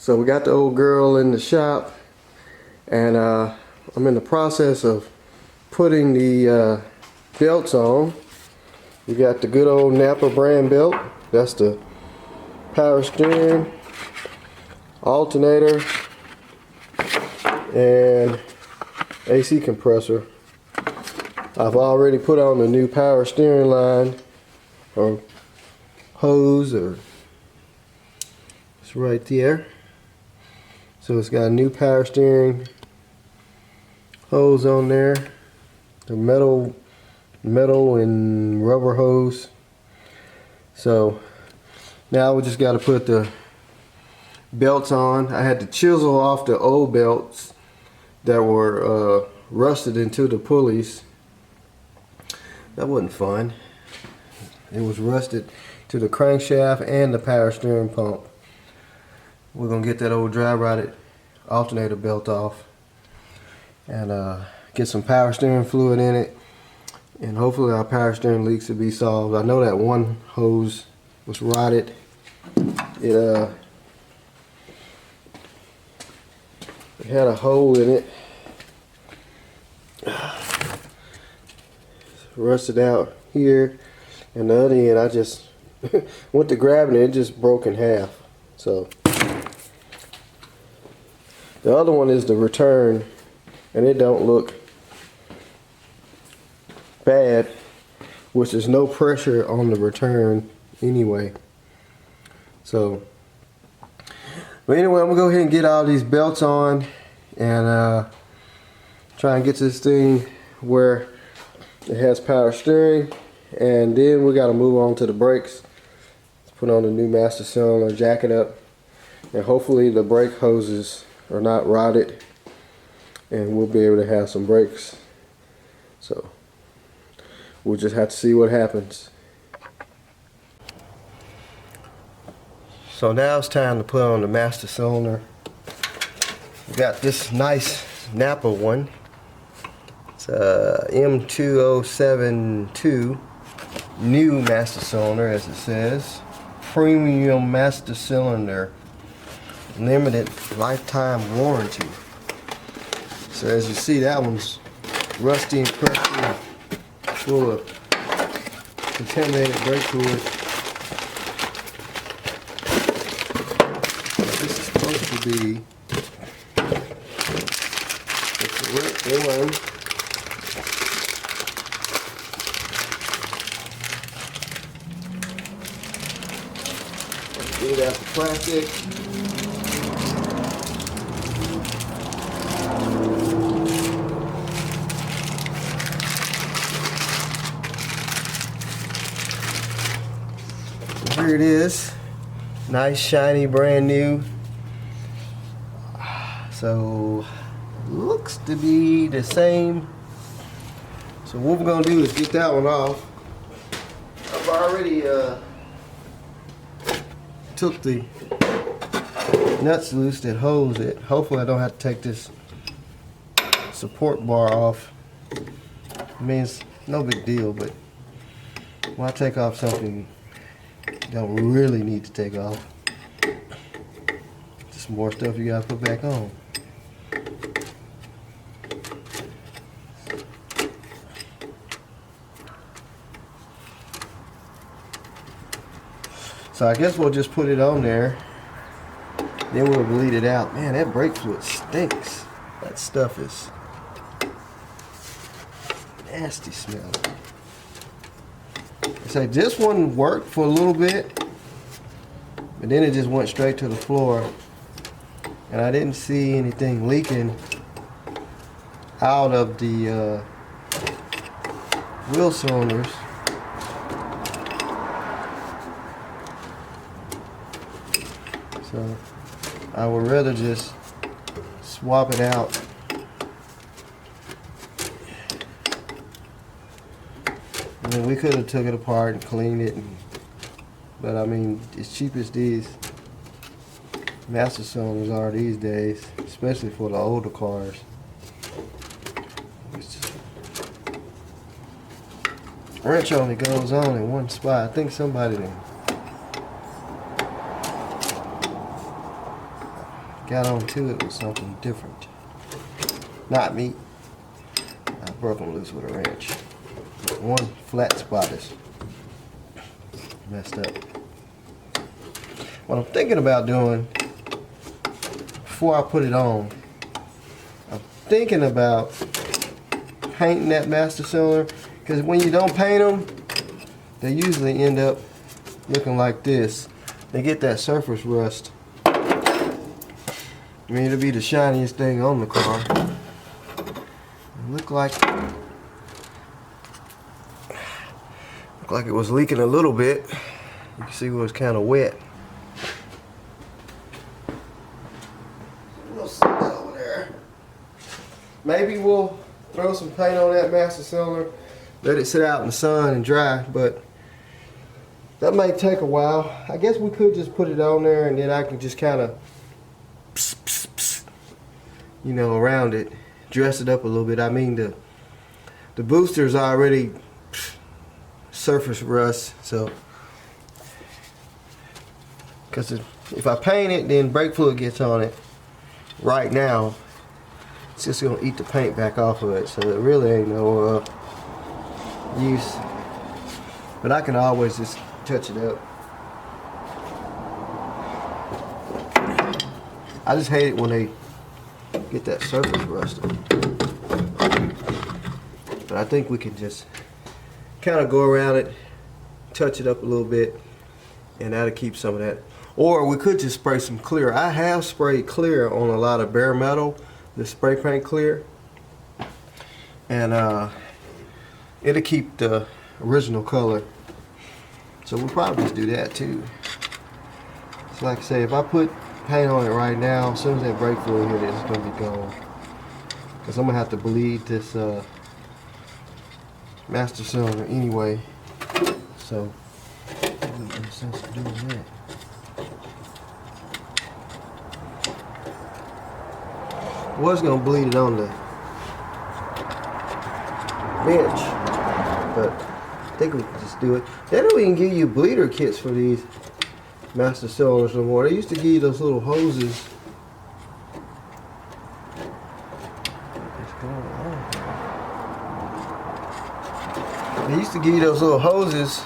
So we got the old girl in the shop, and I'm in the process of putting the belts on. We got the good old Napa brand belt. That's the power steering, alternator, and AC compressor. I've already put on the new power steering line or hose, or it's right there. So it's got a new power steering hose on there, the metal and rubber hose. So now we just got to put the belts on. I had to chisel off the old belts that were rusted into the pulleys. That wasn't fun. It was rusted to the crankshaft and the power steering pump. We're gonna get that old dry rotted alternator belt off and get some power steering fluid in it, and hopefully our power steering leaks will be solved. I know that one hose was rotted. It had a hole in it. It's rusted out here, and the other end I just went to grabbing it, it just broke in half. So the other one is the return, and it don't look bad, which is no pressure on the return anyway. So, but anyway, I'm gonna go ahead and get all these belts on and try and get this thing where it has power steering, and then we got to move on to the brakes. Let's put on the new master cylinder, jack it up, and hopefully the brake hoses are not rotted, and we'll be able to have some brakes. So we'll just have to see what happens. So now it's time to put on the master cylinder. We got this nice Napa one. It's a M2072 new master cylinder, as it says. Premium master cylinder, limited lifetime warranty. So as you see, that one's rusty and crusty, full of contaminated brake fluid. This is supposed to be the correct one. Get it out the plastic. Here it is, nice, shiny, brand new. So looks to be the same. So what we're gonna do is get that one off. I've already took the nuts loose that holds it. Hopefully I don't have to take this support bar off. I mean, it's no big deal, but when I take off something you don't really need to take off, just more stuff you gotta put back on. So I guess we'll just put it on there, then we'll bleed it out. Man, that brake fluid stinks. That stuff is nasty smelling. So this one worked for a little bit, but then it just went straight to the floor, and I didn't see anything leaking out of the wheel cylinders. So I would rather just swap it out. I mean, we could have took it apart and cleaned it, but I mean, as cheap as these master cylinders are these days, especially for the older cars, wrench only goes on in one spot. I think somebody got onto it with something different. Not me. I broke them loose with a wrench. One flat spot is messed up. What I'm thinking about doing before I put it on, I'm thinking about painting that master cylinder, because when you don't paint them, they usually end up looking like this. They get that surface rust. I mean, it'll be the shiniest thing on the car. It looked like it was leaking a little bit. You can see it was kind of wet. We'll sit that over there. Maybe we'll throw some paint on that master cylinder, let it sit out in the sun and dry, but that may take a while. I guess we could just put it on there and then I can just kind of, you know, around it, dress it up a little bit. I mean, the booster's already surface rust, so because if I paint it, then brake fluid gets on it. Right now, it's just gonna eat the paint back off of it, so it really ain't no use. But I can always just touch it up. I just hate it when they get that surface rusted. But I think we can just kind of go around it, touch it up a little bit, and that'll keep some of that. Or we could just spray some clear. I have sprayed clear on a lot of bare metal, the spray paint clear, and it'll keep the original color. So we'll probably just do that too. So like I say, if I put paint on it right now, as soon as that brake fluid hit it, it's gonna be gone. Cause I'm gonna have to bleed this master cylinder anyway. So it doesn't make sense to doing that. I was gonna bleed it on the bench, but I think we can just do it. They don't even give you bleeder kits for these master cylinders no more. They used to give you those little hoses. What's going on? They used to give you those little hoses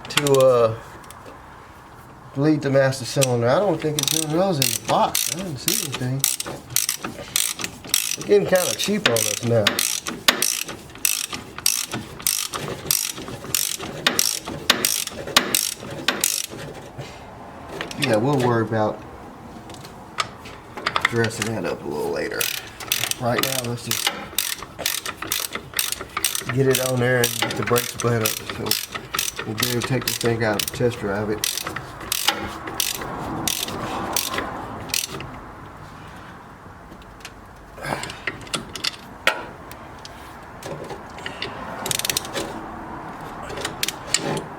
to bleed the master cylinder. I don't think it's doing those in the box. I didn't see anything. It's getting kind of cheap on us now. Yeah, we'll worry about dressing that up a little later. Right now, let's just get it on there and get the brakes bled up. So we'll be able to take this thing out and test drive it.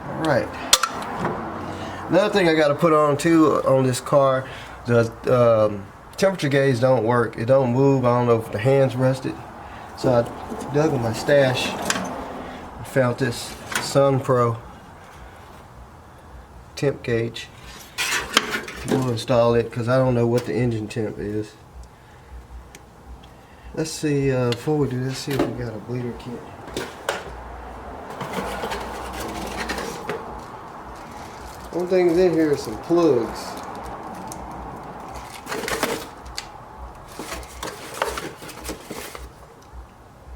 Alright. Another thing I got to put on too on this car, the temperature gauge don't work. It don't move. I don't know if the hand's rusted. So I dug in my stash and found this Sun Pro temp gauge. We'll install it because I don't know what the engine temp is. Let's see, before we do this, see if we got a bleeder kit. One thing that's in here is some plugs.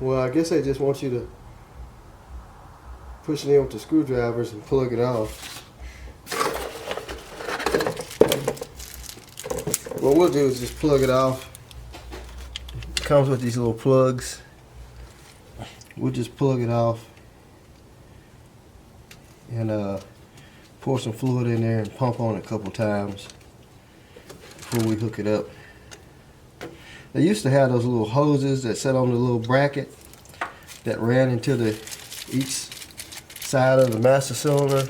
Well, I guess they just want you to push it in with the screwdrivers and plug it off. What we'll do is just plug it off. It comes with these little plugs. We'll just plug it off and pour some fluid in there and pump on it a couple times before we hook it up. They used to have those little hoses that sat on the little bracket that ran into each side of the master cylinder,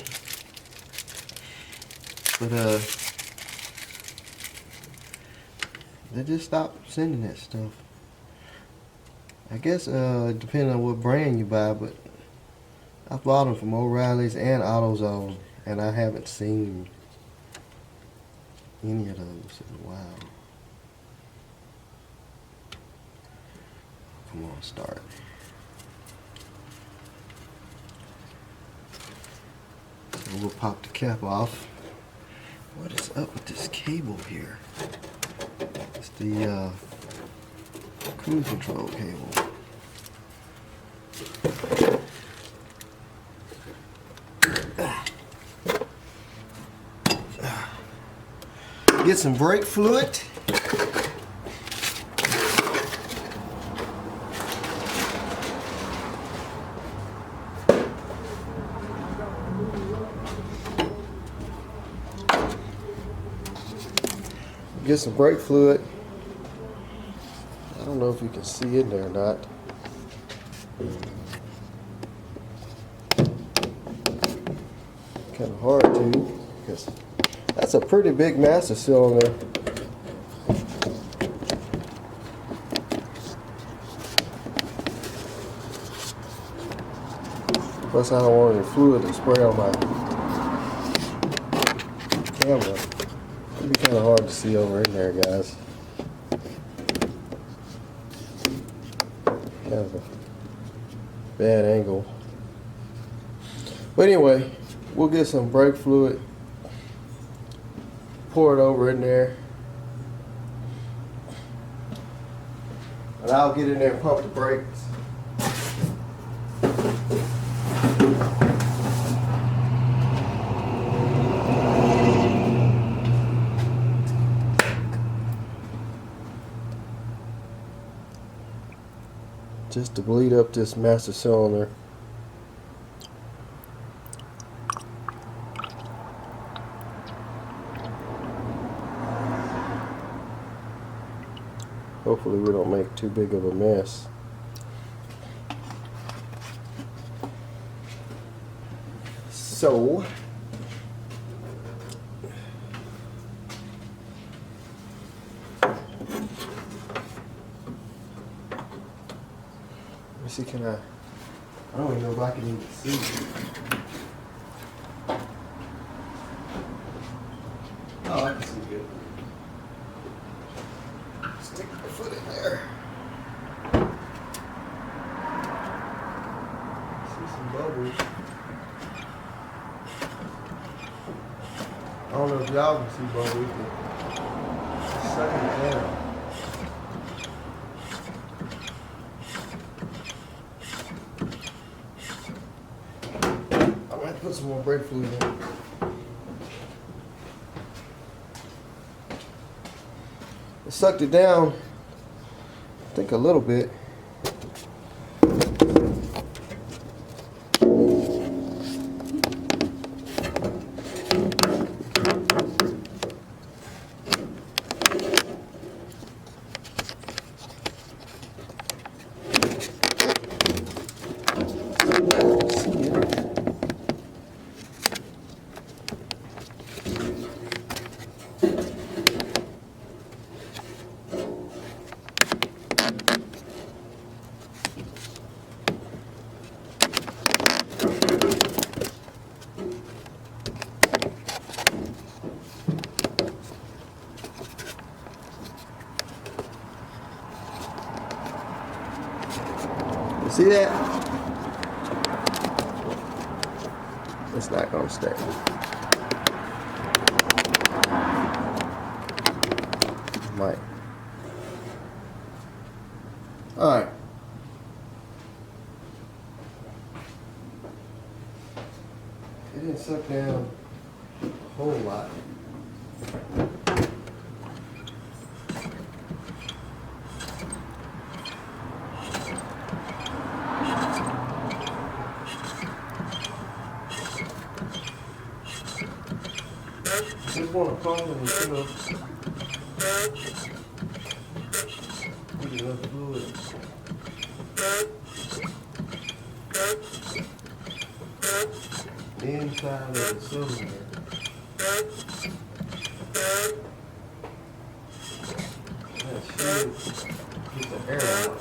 but they just stopped sending that stuff. I guess depending on what brand you buy, but I bought them from O'Reilly's and AutoZone, and I haven't seen any of those in a while. Come on, start. So we'll pop the cap off. What is up with this cable here? It's the cruise control cable. Get some brake fluid. Get some brake fluid. I don't know if you can see in there or not. Kind of hard to, because that's a pretty big master cylinder. Plus I don't want any fluid to spray on my camera. It'd be kind of hard to see over in there, guys. Kind of a bad angle. But anyway, we'll get some brake fluid, pour it over in there, and I'll get in there and pump the brakes. Just to bleed up this master cylinder. Hopefully we don't make too big of a mess. So let me see, can I don't even know if I can even see. Oh, I can see good. Stick my foot in there. See some bubbles. I don't know if y'all can see bubbles, but it's sucking it down. I'm gonna have to put some more brake fluid in. It sucked it down, I think a little bit. See that? It's not gonna stay. Might. All right. It didn't suck down a whole lot. Just want to pump and get enough fluid. The inside of the cylinder. That should get the air out.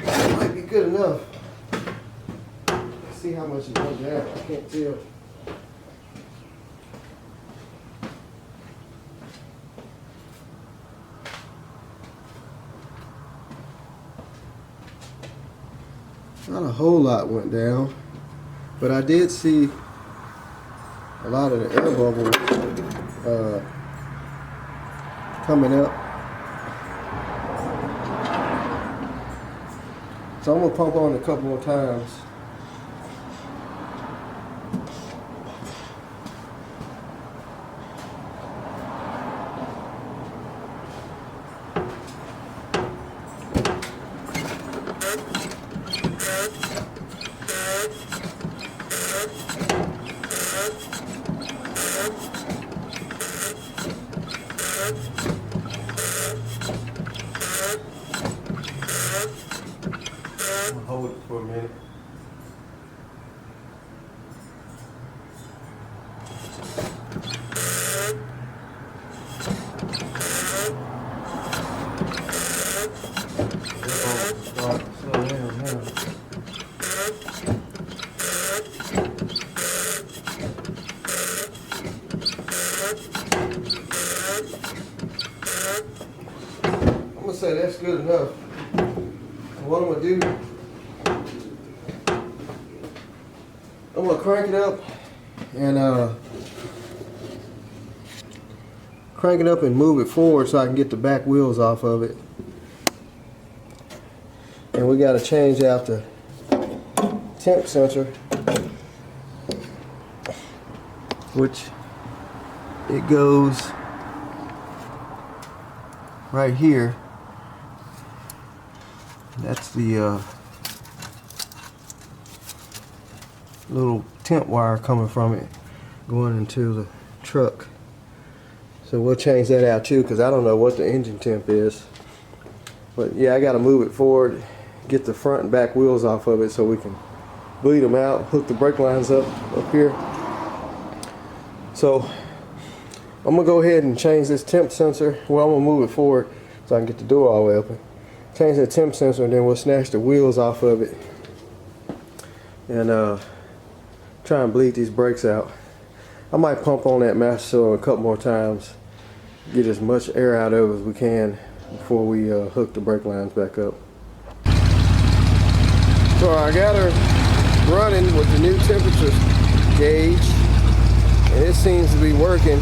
That might be good enough. Let's see how much it went down. I can't tell. Not a whole lot went down, but I did see a lot of the air bubbles coming up. So I'm gonna pump on a couple more times. Hold it for a minute. Start slow down now. I'm gonna say that's good enough. What I'm gonna do, I'm gonna crank it up and move it forward so I can get the back wheels off of it. And we gotta change out the temp sensor, which it goes right here. That's the little temp wire coming from it going into the truck. So we'll change that out too, because I don't know what the engine temp is. But yeah, I got to move it forward, get the front and back wheels off of it so we can bleed them out, hook the brake lines up here. So I'm going to go ahead and change this temp sensor. Well, I'm going to move it forward so I can get the door all the way open. Change the temp sensor, and then we'll snatch the wheels off of it and try and bleed these brakes out. I might pump on that master cylinder a couple more times, get as much air out of it as we can before we hook the brake lines back up. So I got her running with the new temperature gauge, and it seems to be working.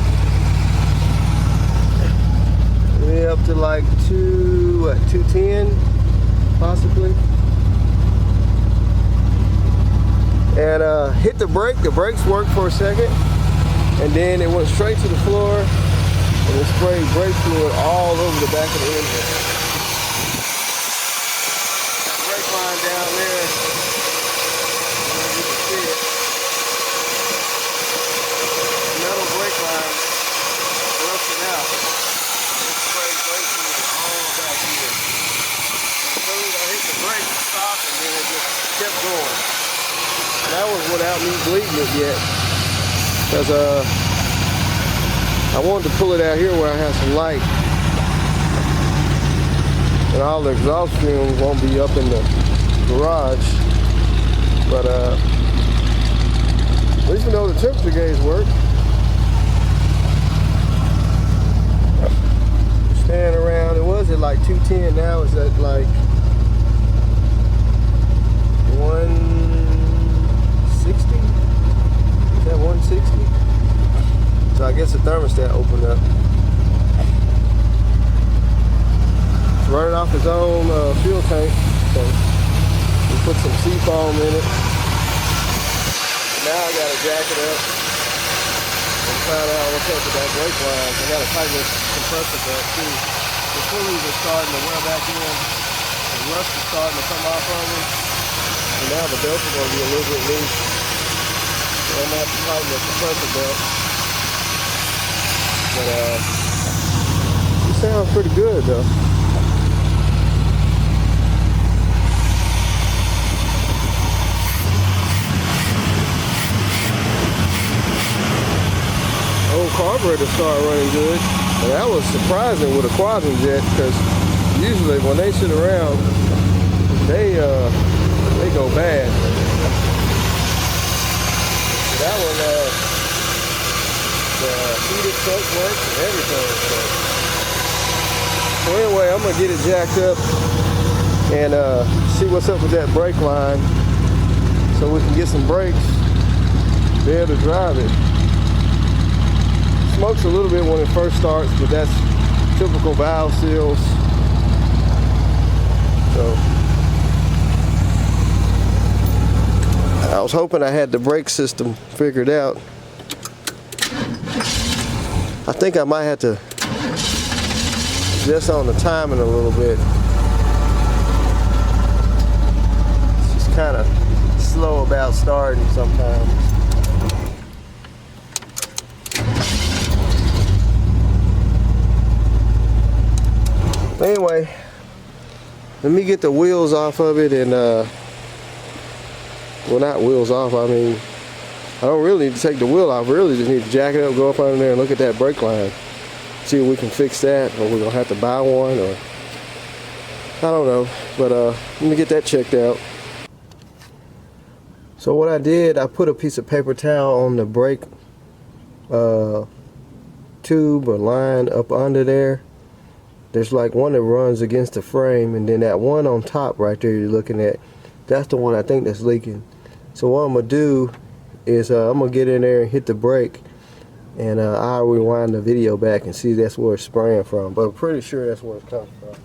We're up to like 210 possibly. And hit the brake. The brakes worked for a second, and then it went straight to the floor, and it sprayed brake fluid all over the back of the engine. That brake line down there, you can see it. Metal brake line rusted out. It sprayed brake fluid all back here. As soon as I hit the brake, it stopped, and then it just kept going. That was without me bleeding it yet, because I wanted to pull it out here where I have some light, and all the exhaust fumes won't be up in the garage. But at least we know the temperature gauge work. Staying around, it was at like 210, now it's at like 160? Is that 160? So I guess the thermostat opened up. It's running off its own fuel tank, so we put some seafoam in it. Now I gotta jack it up and find out what's up with that brake line. I gotta tighten this compressor belt too. The pulleys are starting to wear back in. The rust is starting to come off of them. And now the belts are going to be a little bit loose. So I'm going to have to tighten the compressor belt. But it sounds pretty good though. Old carburetor started running good. And that was surprising with a quadrant jet, because usually when they sit around, they go bad. That one, the heated soak works and everything. So anyway, I'm gonna get it jacked up and see what's up with that brake line, so we can get some brakes, be able to drive it. Smokes a little bit when it first starts, but that's typical valve seals. So I was hoping I had the brake system figured out. I think I might have to adjust on the timing a little bit. It's just kind of slow about starting sometimes. Anyway, let me get the wheels off of it and well, not wheels off, I mean, I don't really need to take the wheel off. I really just need to jack it up, go up under there and look at that brake line. See if we can fix that, or we're gonna have to buy one, or I don't know. But let me get that checked out. So what I did, I put a piece of paper towel on the brake tube or line up under there. There's like one that runs against the frame, and then that one on top right there you're looking at, that's the one I think that's leaking. So what I'm gonna do is I'm gonna get in there and hit the brake, and I'll rewind the video back and see that's where it's spraying from. But I'm pretty sure that's where it's coming from.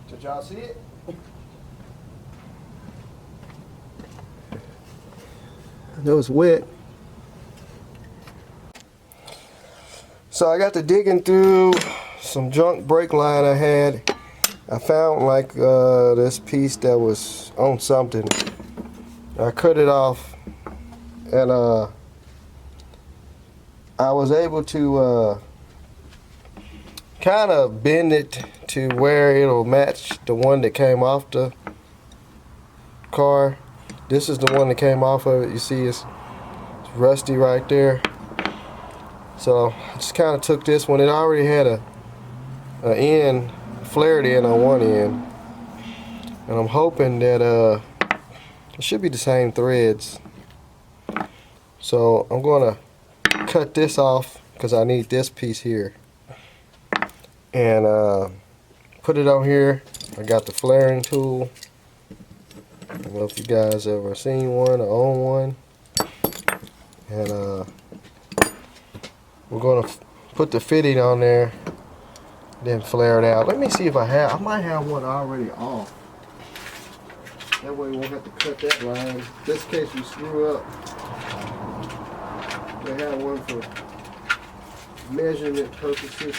Did y'all see it? I know it's wet. So I got to digging through some junk brake line I had. I found like this piece that was on something. I cut it off, and I was able to kind of bend it to where it'll match the one that came off the car. This is the one that came off of it. You see it's rusty right there. So I just kind of took this one. It already had a end, flared end on one end. And I'm hoping that it should be the same threads. So I'm going to cut this off because I need this piece here. And put it on here. I got the flaring tool. I don't know if you guys ever seen one or own one. And we're going to put the fitting on there, then flare it out. Let me see if I might have one already off. That way we won't have to cut that line. Just in case we screw up. They have one for measurement purposes.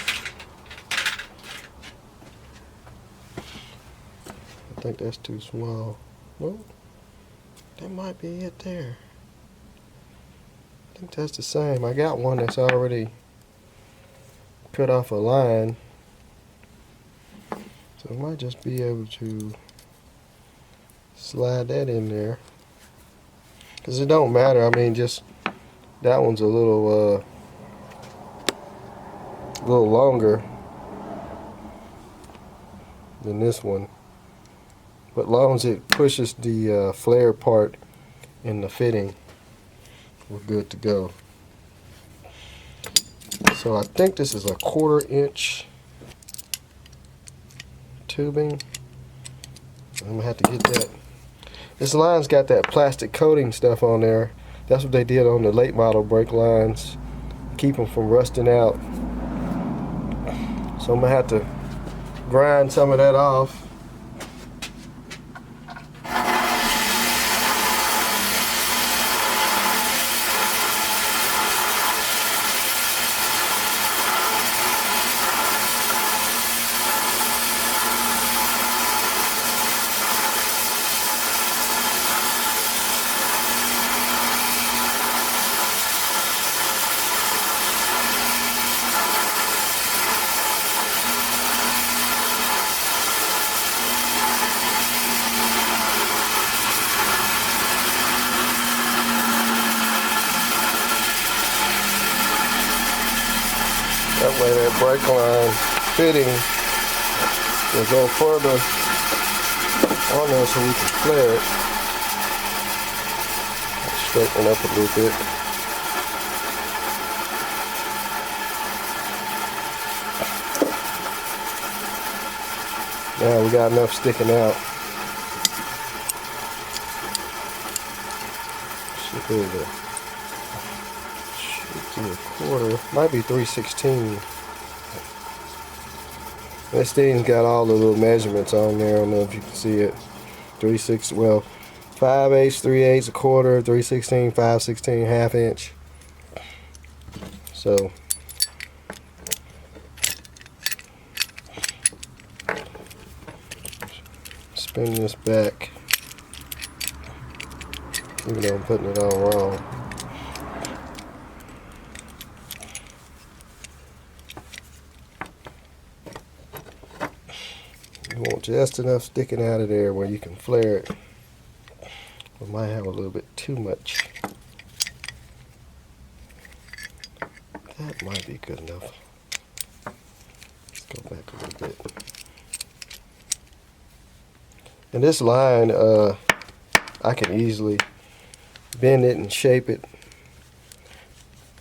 I think that's too small. Nope. That might be it there. I think that's the same. I got one that's already cut off a line. So I might just be able to slide that in there. Because it don't matter. I mean, just that one's a little longer than this one. But as long as it pushes the flare part in the fitting, we're good to go. So I think this is a 1/4 inch tubing. I'm gonna have to get that. This line's got that plastic coating stuff on there. That's what they did on the late model brake lines, keep them from rusting out. So I'm gonna have to grind some of that off. Lay that brake line fitting will go further on there so we can flare it. Straighten it up a little bit. Now we got enough sticking out. Should be a quarter. Might be 3/16. This thing's got all the little measurements on there. I don't know if you can see it. 3/6. Well, 5/8, 3/8, a quarter, 3/16, 5/16, ½ inch. So spin this back, even though I'm putting it on wrong. You want just enough sticking out of there where you can flare it. We might have a little bit too much. That might be good enough. Let's go back a little bit. And this line, I can easily bend it and shape it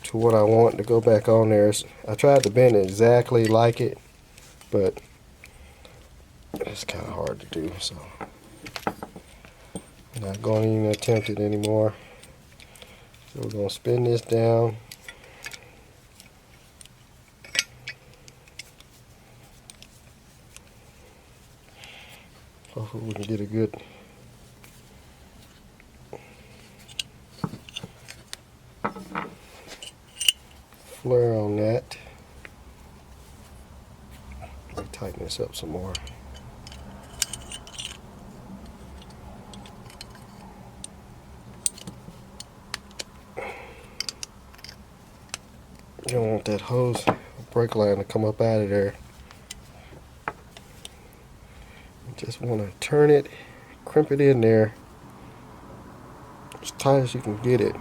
to what I want to go back on there. I tried to bend it exactly like it, but it's kind of hard to do, so I'm not going to even attempt it anymore. So we're going to spin this down. Hopefully we can get a good flare on that. Let me tighten this up some more. You don't want that hose brake line to come up out of there. You just want to turn it, crimp it in there as tight as you can get it.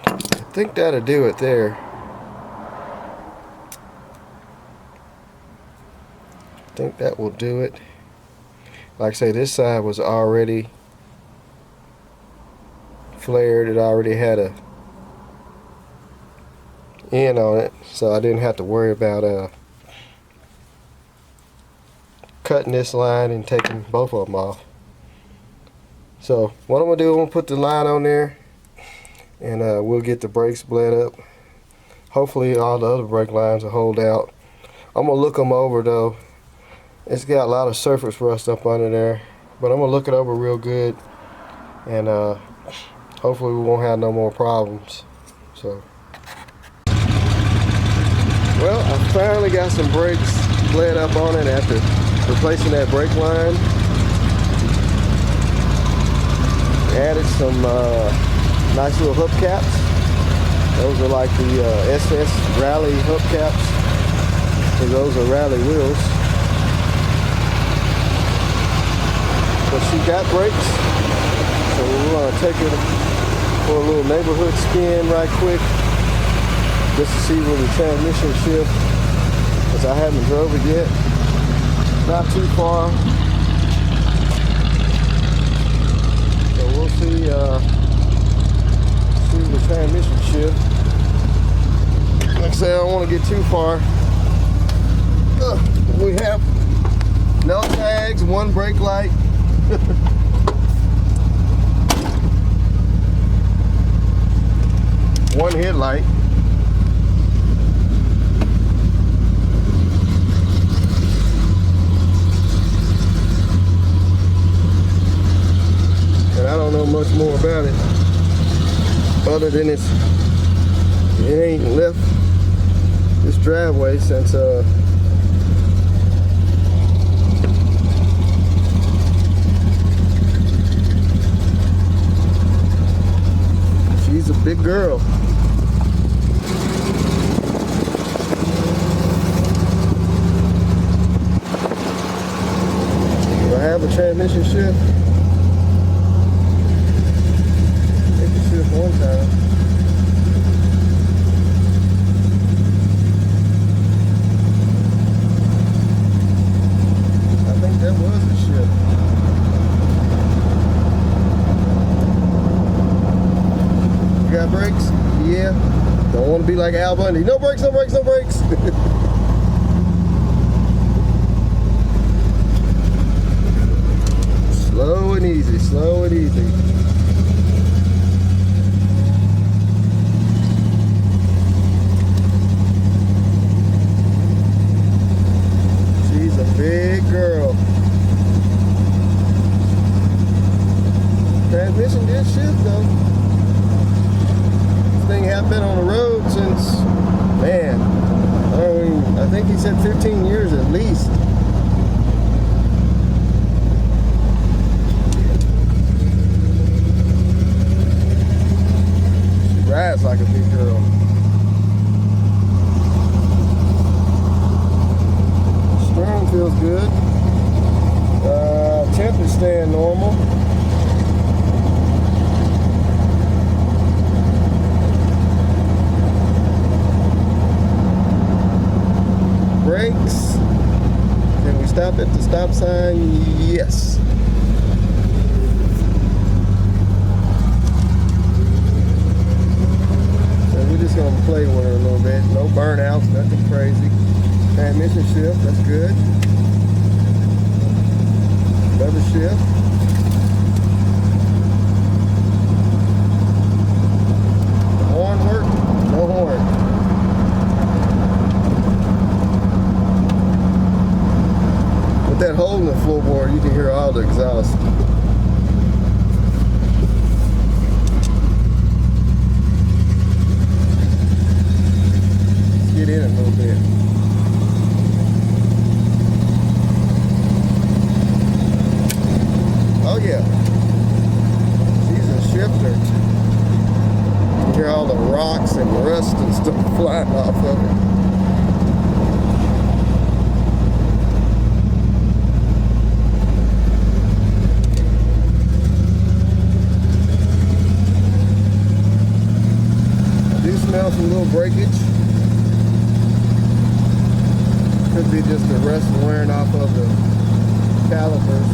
I think that'll do it there. I think that will do it. Like I say, this side was already flared. It already had a end on it, so I didn't have to worry about cutting this line and taking both of them off. So what I'm gonna do, I'm gonna put the line on there, and we'll get the brakes bled up. Hopefully all the other brake lines will hold out. I'm gonna look them over though. It's got a lot of surface rust up under there, but I'm gonna look it over real good, and hopefully we won't have no more problems. So, well, I finally got some brakes bled up on it after replacing that brake line. Added some nice little hubcaps. Those are like the SS Rally hubcaps. So those are Rally wheels. But she got brakes, so we're going to take it for a little neighborhood spin right quick, just to see where the transmission shift, because I haven't drove it yet. Not too far. So we'll see the transmission shift. Like I say, I don't want to get too far. We have no tags, one brake light. One headlight. And I don't know much more about it, other than it ain't left this driveway since have a transmission shift? I think it shift one time. I think that was a shift. You got brakes? Yeah. Don't want to be like Al Bundy. No brakes, no brakes, no brakes. Slow and easy, slow and easy. She's a big girl. Transmission did shift though. This thing hasn't been on the road since, man, I think he said 15 years at least. Rides like a big girl. Steering feels good. Temp is staying normal. Brakes. Can we stop at the stop sign? Yes. We're just going to play with her a little bit. No burnouts, nothing crazy. Transmission shift, that's good. Another shift. The horn work? No horn. With that hole in the floorboard, you can hear all the exhaust. Get in a little bit. Oh yeah, she's a shifter. You hear all the rocks and rust and stuff flying off of it. I do smell some little breakage. Could be just the rust wearing off of the calipers.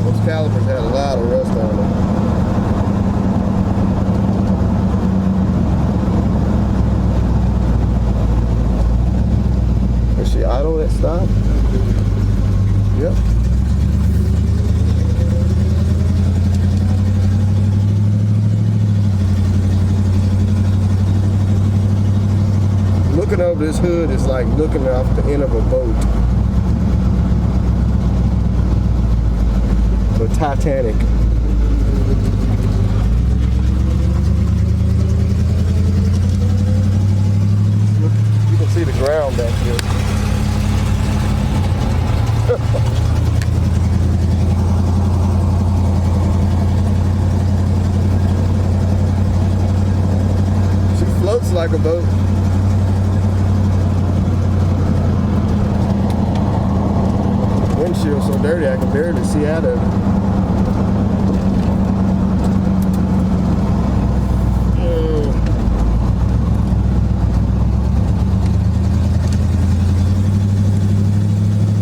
Those calipers had a lot of rust on them. Is she idle at stop? Yep. Looking over this hood is like looking off the end of a boat. The Titanic. You can see the ground back here. She floats like a boat. Windshield so dirty I can barely see out of it.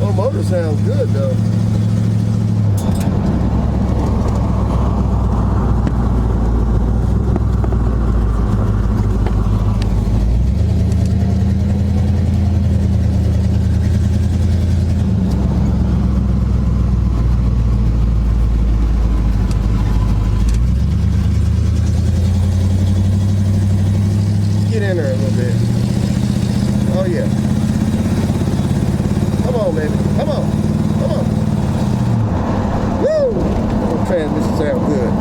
Oh, motor sounds good though. In her a little bit. Oh yeah. Come on, baby. Come on. Come on. Woo! The transmission sound good.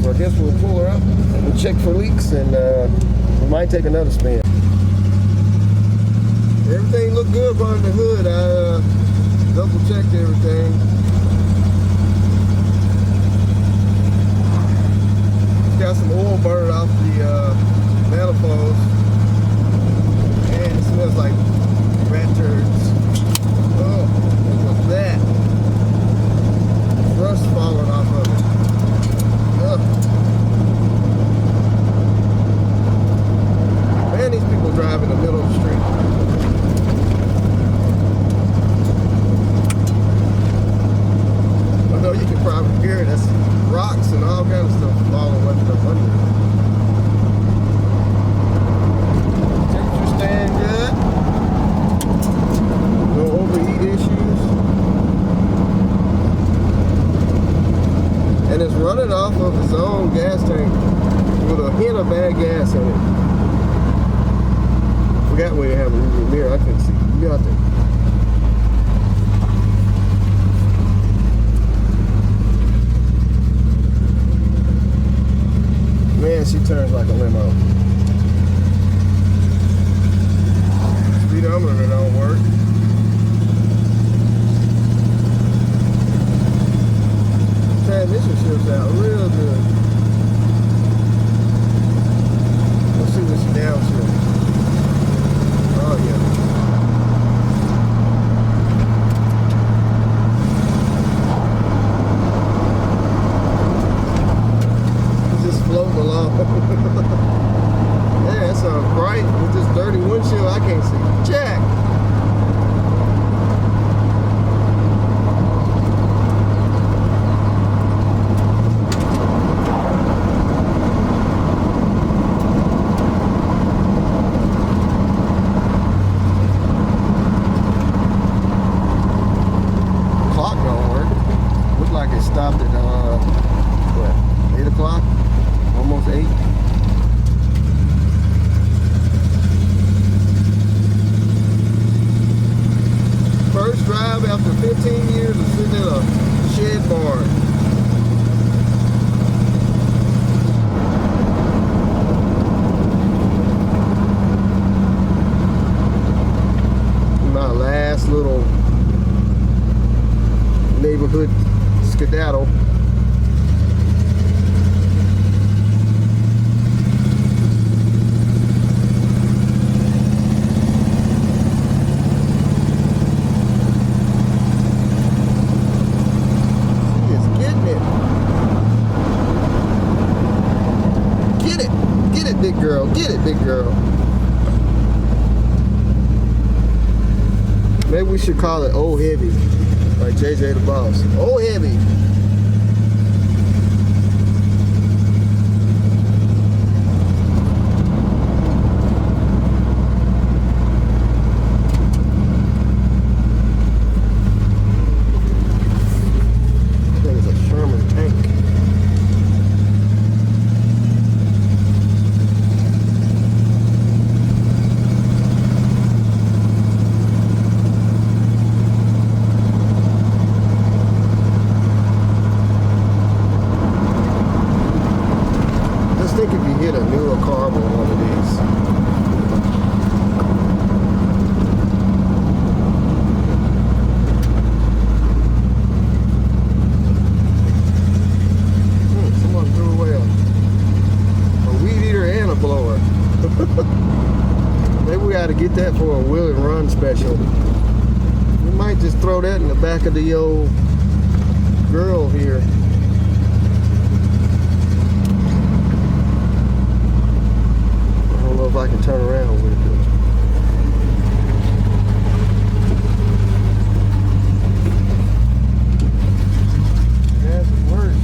So I guess we'll pull her up and check for leaks, and we might take another spin. Everything looked good behind the hood. I double checked everything. here that's rocks and all kinds of stuff falling up under. Temperature staying good. No overheat issues. And it's running off of its own gas tank with a hint of bad gas in it. Forgot where they have a rearview mirror. I couldn't see. You got there. Man, she turns like a limo. Speedometer don't work. Transmission shifts out real good. Let's see what she downshifts. Oh yeah. Floating along. Yeah, it's bright with this dirty windshield. I can't see jack. Clock don't work. Looks like it stopped at what, 8 o'clock? Almost 8. First drive after 15 years of sitting in a shed barn. My last little neighborhood skedaddle. Big girl, get it, big girl. Maybe we should call it Old Heavy, like JJ the Boss. Old Heavy. I think it's a Sherman tank. If you hit a newer carb on one of these. Someone threw away a weed eater and a blower. Maybe we ought to get that for a wheel and run special. We might just throw that in the back of the old girl here. If I can turn around with it. Yes, it works.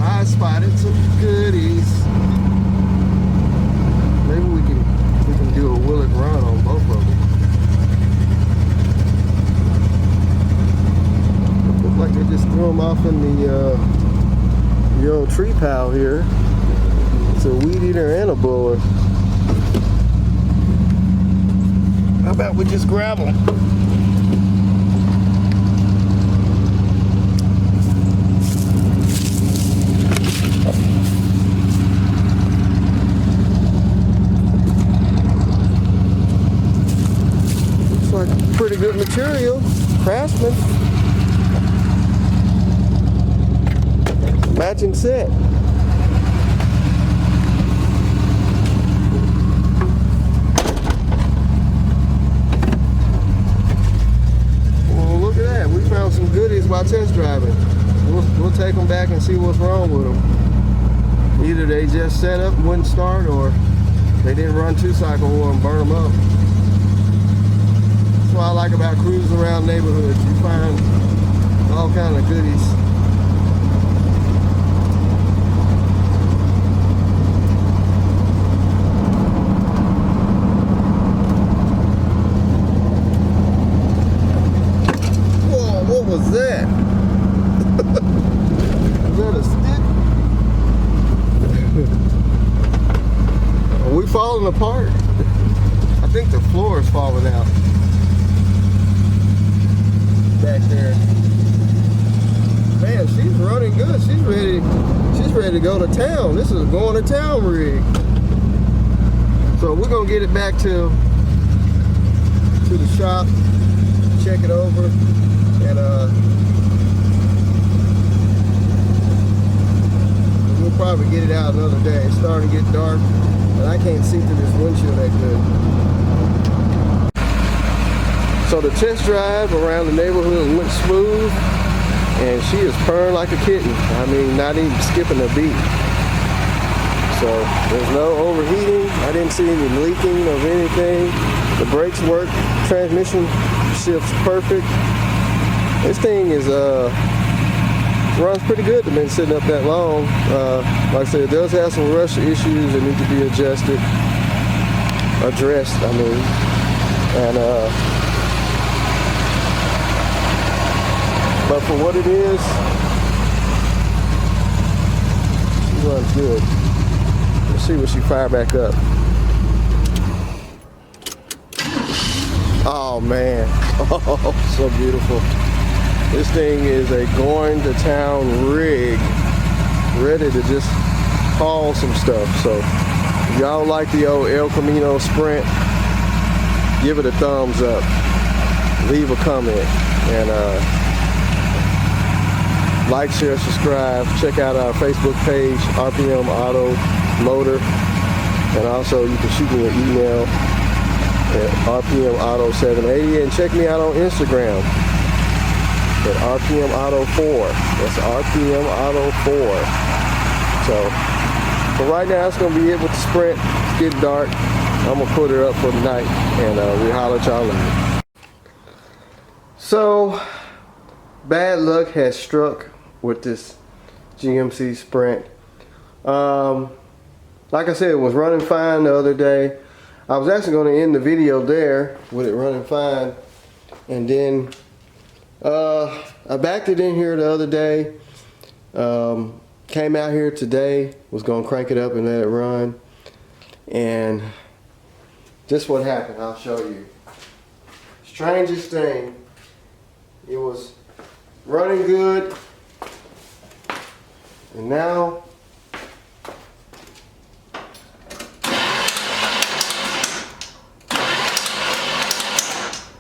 I spotted some goodies. Maybe we can do a wheel and run on both of them. Like they just threw them off in the old tree pile here. It's a weed eater and a blower. How about we just grab them? Looks like pretty good material. Craftsman. Matching set. Well, look at that. We found some goodies while test driving. We'll take them back and see what's wrong with them. Either they just set up and wouldn't start, or they didn't run 2-cycle oil and burn them up. That's what I like about cruising around neighborhoods. You find all kind of goodies. Whoa, what was that? Was that a stick? Are we falling apart? I think the floor is falling out back there. Man, she's running good. She's ready to go to town. This is a going to town rig. So we're gonna get it back to the shop, check it over, and we'll probably get it out another day. It's starting to get dark, and I can't see through this windshield that good. So the test drive around the neighborhood went smooth, and she is purring like a kitten. I mean, not even skipping a beat. So there's no overheating. I didn't see any leaking of anything. The brakes work. Transmission shifts perfect. This thing is runs pretty good. It's been sitting up that long. Like I said, it does have some rust issues that need to be addressed. I mean, and but for what it is, she runs good. Let's see when she fire back up. Oh man, oh, so beautiful. This thing is a going to town rig, ready to just haul some stuff. So if y'all like the old El Camino Sprint, give it a thumbs up, leave a comment, and like, share, subscribe. Check out our Facebook page, RPM Auto Motor, and also you can shoot me an email at rpmauto780, and check me out on Instagram at rpmauto4. That's rpmauto4. So right now it's gonna be it with the Sprint. It's getting dark. I'm gonna put her up for the night, and we'll holler at y'all later. So bad luck has struck with this GMC Sprint. Like I said, it was running fine the other day. I was actually going to end the video there with it running fine, and then I backed it in here the other day, came out here today, was going to crank it up and let it run, and just what happened, I'll show you. Strangest thing, it was running good, and now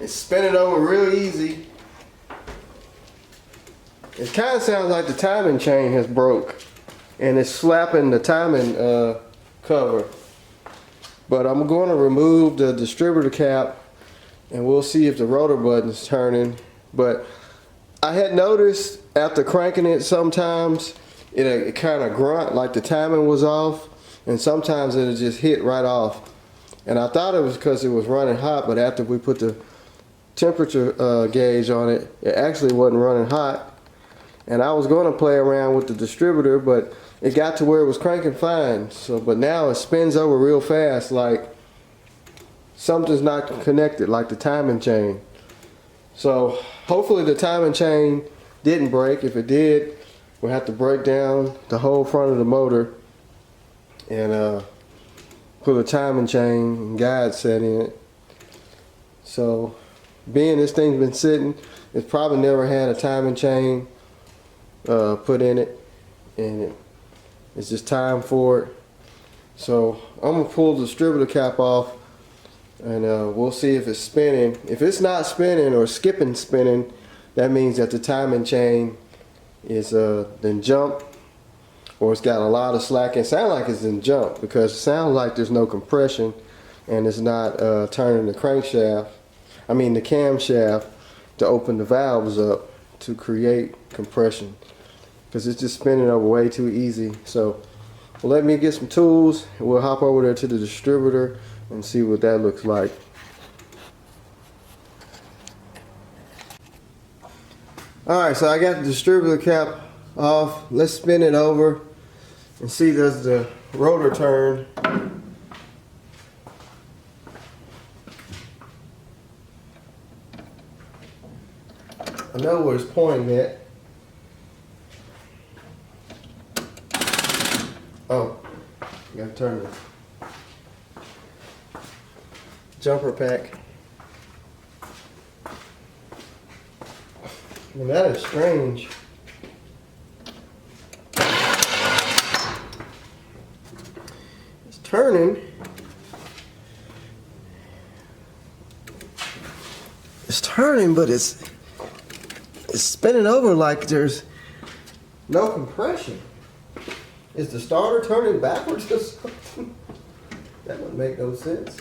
it's spinning over real easy. It kind of sounds like the timing chain has broke, and it's slapping the timing cover. But I'm going to remove the distributor cap, and we'll see if the rotor button is turning. But I had noticed after cranking it, sometimes it kind of grunt like the timing was off, and sometimes it'll just hit right off. And I thought it was because it was running hot, but after we put the temperature gauge on it, it actually wasn't running hot. And I was going to play around with the distributor, but it got to where it was cranking fine. So, but now it spins over real fast, like something's not connected, like the timing chain. So hopefully the timing chain didn't break. If it did, we'll have to break down the whole front of the motor and put a timing chain and guide set in it. So being this thing's been sitting, it's probably never had a timing chain put in it, and it's just time for it. So I'm gonna pull the distributor cap off, and we'll see if it's spinning. If it's not spinning or skipping spinning, that means that the timing chain is then jump, or it's got a lot of slack. It sounds like it's in jump because it sounds like there's no compression, and it's not turning the crankshaft, the camshaft, to open the valves up to create compression, because it's just spinning over way too easy. So Well, let me get some tools and we'll hop over there to the distributor and see what that looks like. Alright, so I got the distributor cap off. Let's spin it over and see, does the rotor turn. I know where it's pointing at. Oh, you gotta turn the jumper pack. Well, that is strange. It's turning. It's turning, but it's spinning over like there's no compression. Is the starter turning backwards or something? That wouldn't make no sense.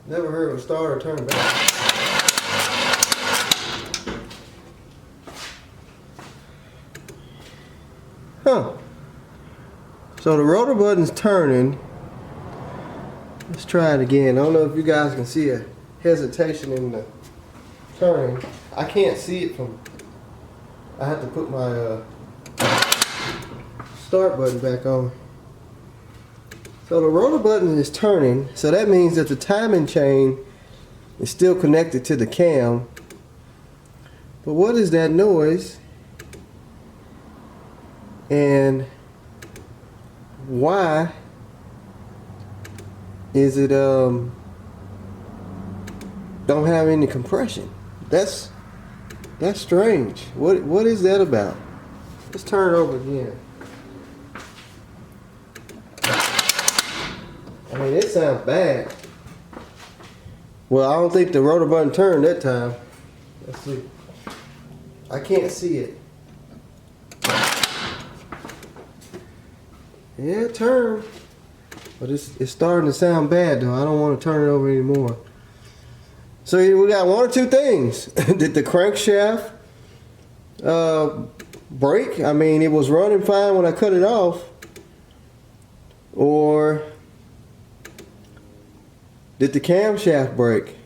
Never heard of a starter turn backwards. Huh. So the rotor button's turning. Let's try it again. I don't know if you guys can see a hesitation in the turning. I can't see it from, I have to put my start button back on. So the rotor button is turning, so that means that the timing chain is still connected to the cam. But what is that noise? And why is it don't have any compression? That's strange. What is that about? Let's turn it over again. I mean, it sounds bad. Well, I don't think the rotor button turned that time. Let's see. I can't see it. Yeah, it turned. But it's starting to sound bad though. I don't want to turn it over anymore. So we got one or two things. Did the crankshaft break? I mean, it was running fine when I cut it off. Or did the camshaft break?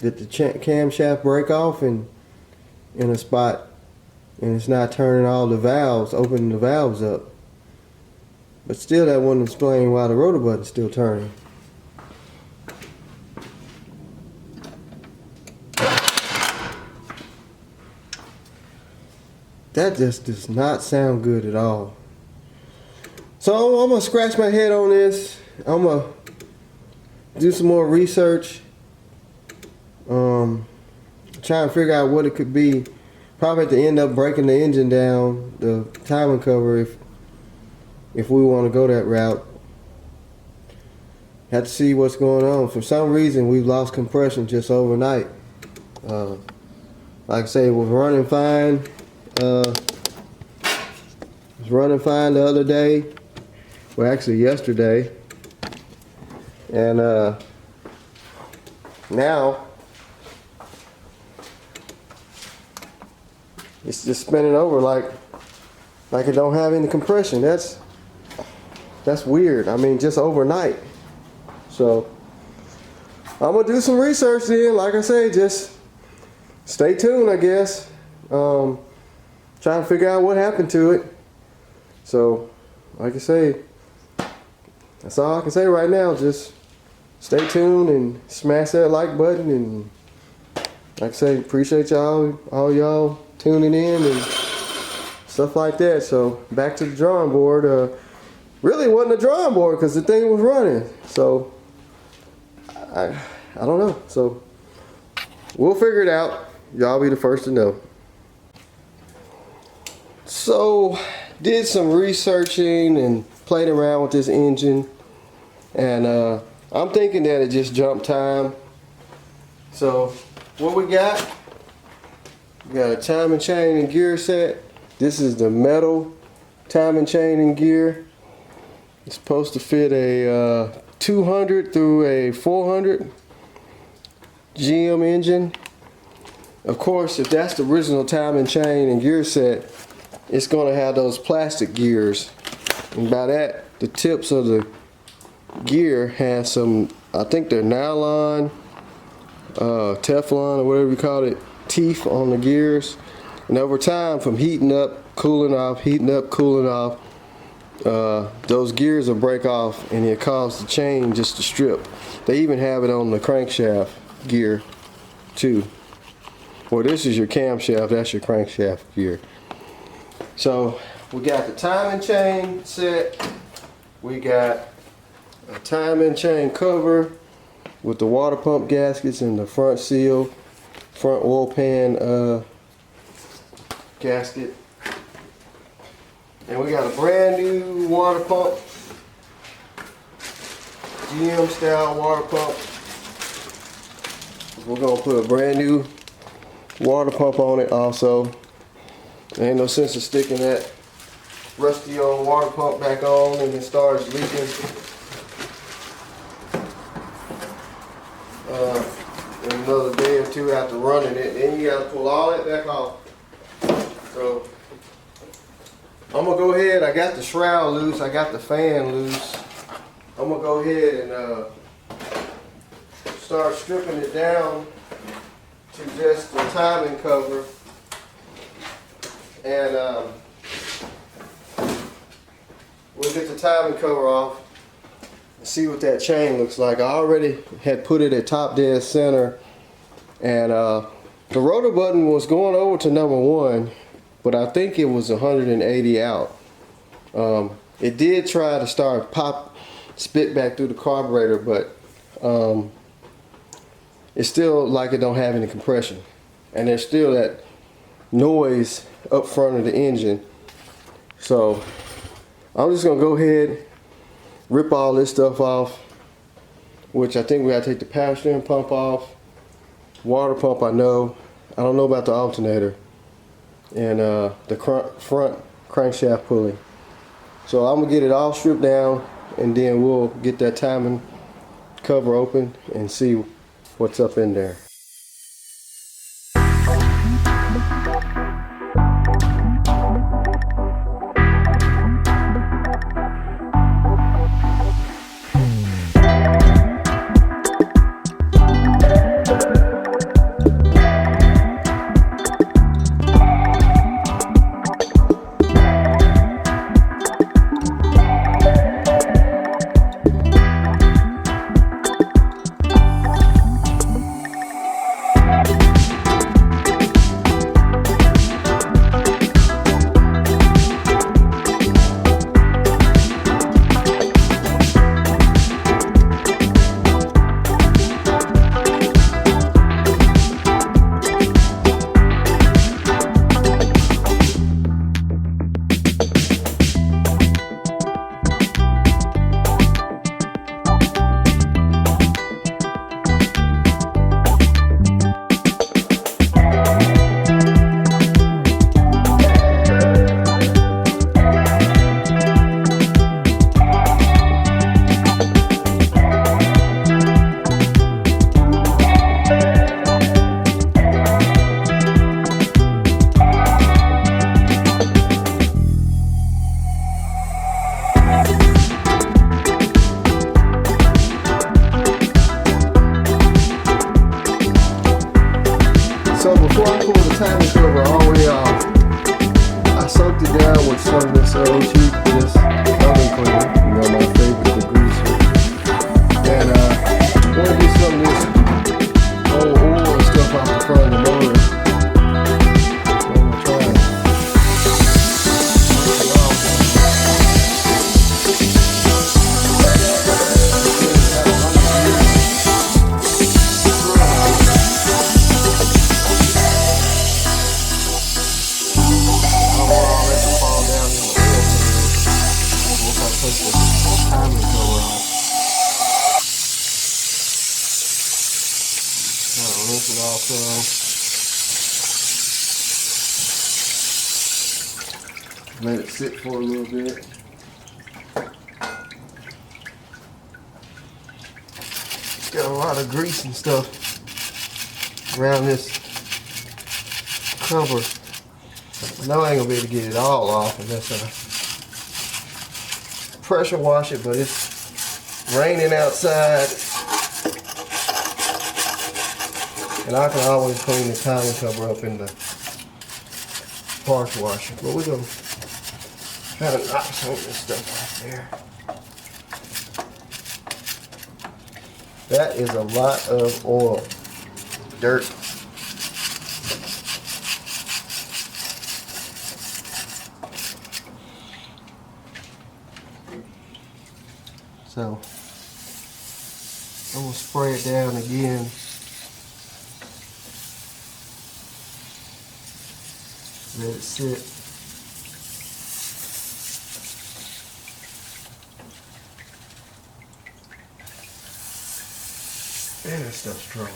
Did the camshaft break off in a spot and it's not turning all the valves, opening the valves up? But still, that wouldn't explain why the rotor button's still turning. That just does not sound good at all. So I'm gonna scratch my head on this. I'm gonna do some more research. Try and figure out what it could be. Probably have to end up breaking the engine down, the timing cover, if we want to go that route. Have to see what's going on. For some reason, we've lost compression just overnight. Like I say, it was running fine. It was running fine the other day. Well, actually yesterday. And now it's just spinning over like it don't have any compression. That's weird. I mean, just overnight. So I'm gonna do some research then. Like I say, just stay tuned, I guess. Trying to figure out what happened to it. So, like I say, that's all I can say right now. Just stay tuned and smash that like button. And like I say, appreciate y'all, all y'all tuning in and stuff like that. So back to the drawing board. Really wasn't a drawing board because the thing was running. So I don't know. So we'll figure it out. Y'all be the first to know. So did some researching and played around with this engine, and I'm thinking that it just jumped time. So what we got a timing chain and gear set. This is the metal timing chain and gear. It's supposed to fit a 200 through a 400 GM engine. Of course, if that's the original timing chain and gear set, it's going to have those plastic gears, and by that the tips of the gear have some, I think they're nylon, Teflon or whatever you call it, teeth on the gears, and over time from heating up, cooling off, heating up, cooling off, those gears will break off and it causes the chain just to strip. They even have it on the crankshaft gear too. Well, this is your camshaft, that's your crankshaft gear. So we got the timing chain set, we got a timing chain cover with the water pump gaskets and the front seal, front oil pan gasket. And we got a brand new water pump, GM style water pump. We're gonna put a brand new water pump on it also. There ain't no sense of sticking that rusty old water pump back on and it starts leaking. In another day or two after running it, then you gotta pull all that back off. So I'm gonna go ahead, I got the shroud loose, I got the fan loose. I'm gonna go ahead and start stripping it down to just the timing cover. And we'll get the timing cover off and see what that chain looks like. I already had put it at top dead center, and the rotor button was going over to number 1, but I think it was 180 out. It did try to start spit back through the carburetor, but it's still like it don't have any compression, and there's still that noise up front of the engine. So I'm just gonna go ahead, rip all this stuff off, which I think we gotta take the power steering pump off, water pump I don't know about the alternator, and the front crankshaft pulley. So I'm gonna get it all stripped down, and then we'll get that timing cover open and see what's up in there. So before I pull the timing cover all the way off, I soaked it down with some of this OG, this oven cleaner, you know, my favorite degreaser. And I want to get some of this old oil and stuff off the front of the motor. So I'm going to try it. Rinse it off some. Let it sit for a little bit. Got a lot of grease and stuff around this cover. I know I ain't gonna be able to get it all off unless I pressure wash it, but it's raining outside. And I can always clean the timing cover up in the parts washer. But we're gonna try to knock some of this stuff off there. That is a lot of oil, dirt. So I'm gonna spray it down again. Let it sit. Man, that stuff's strong.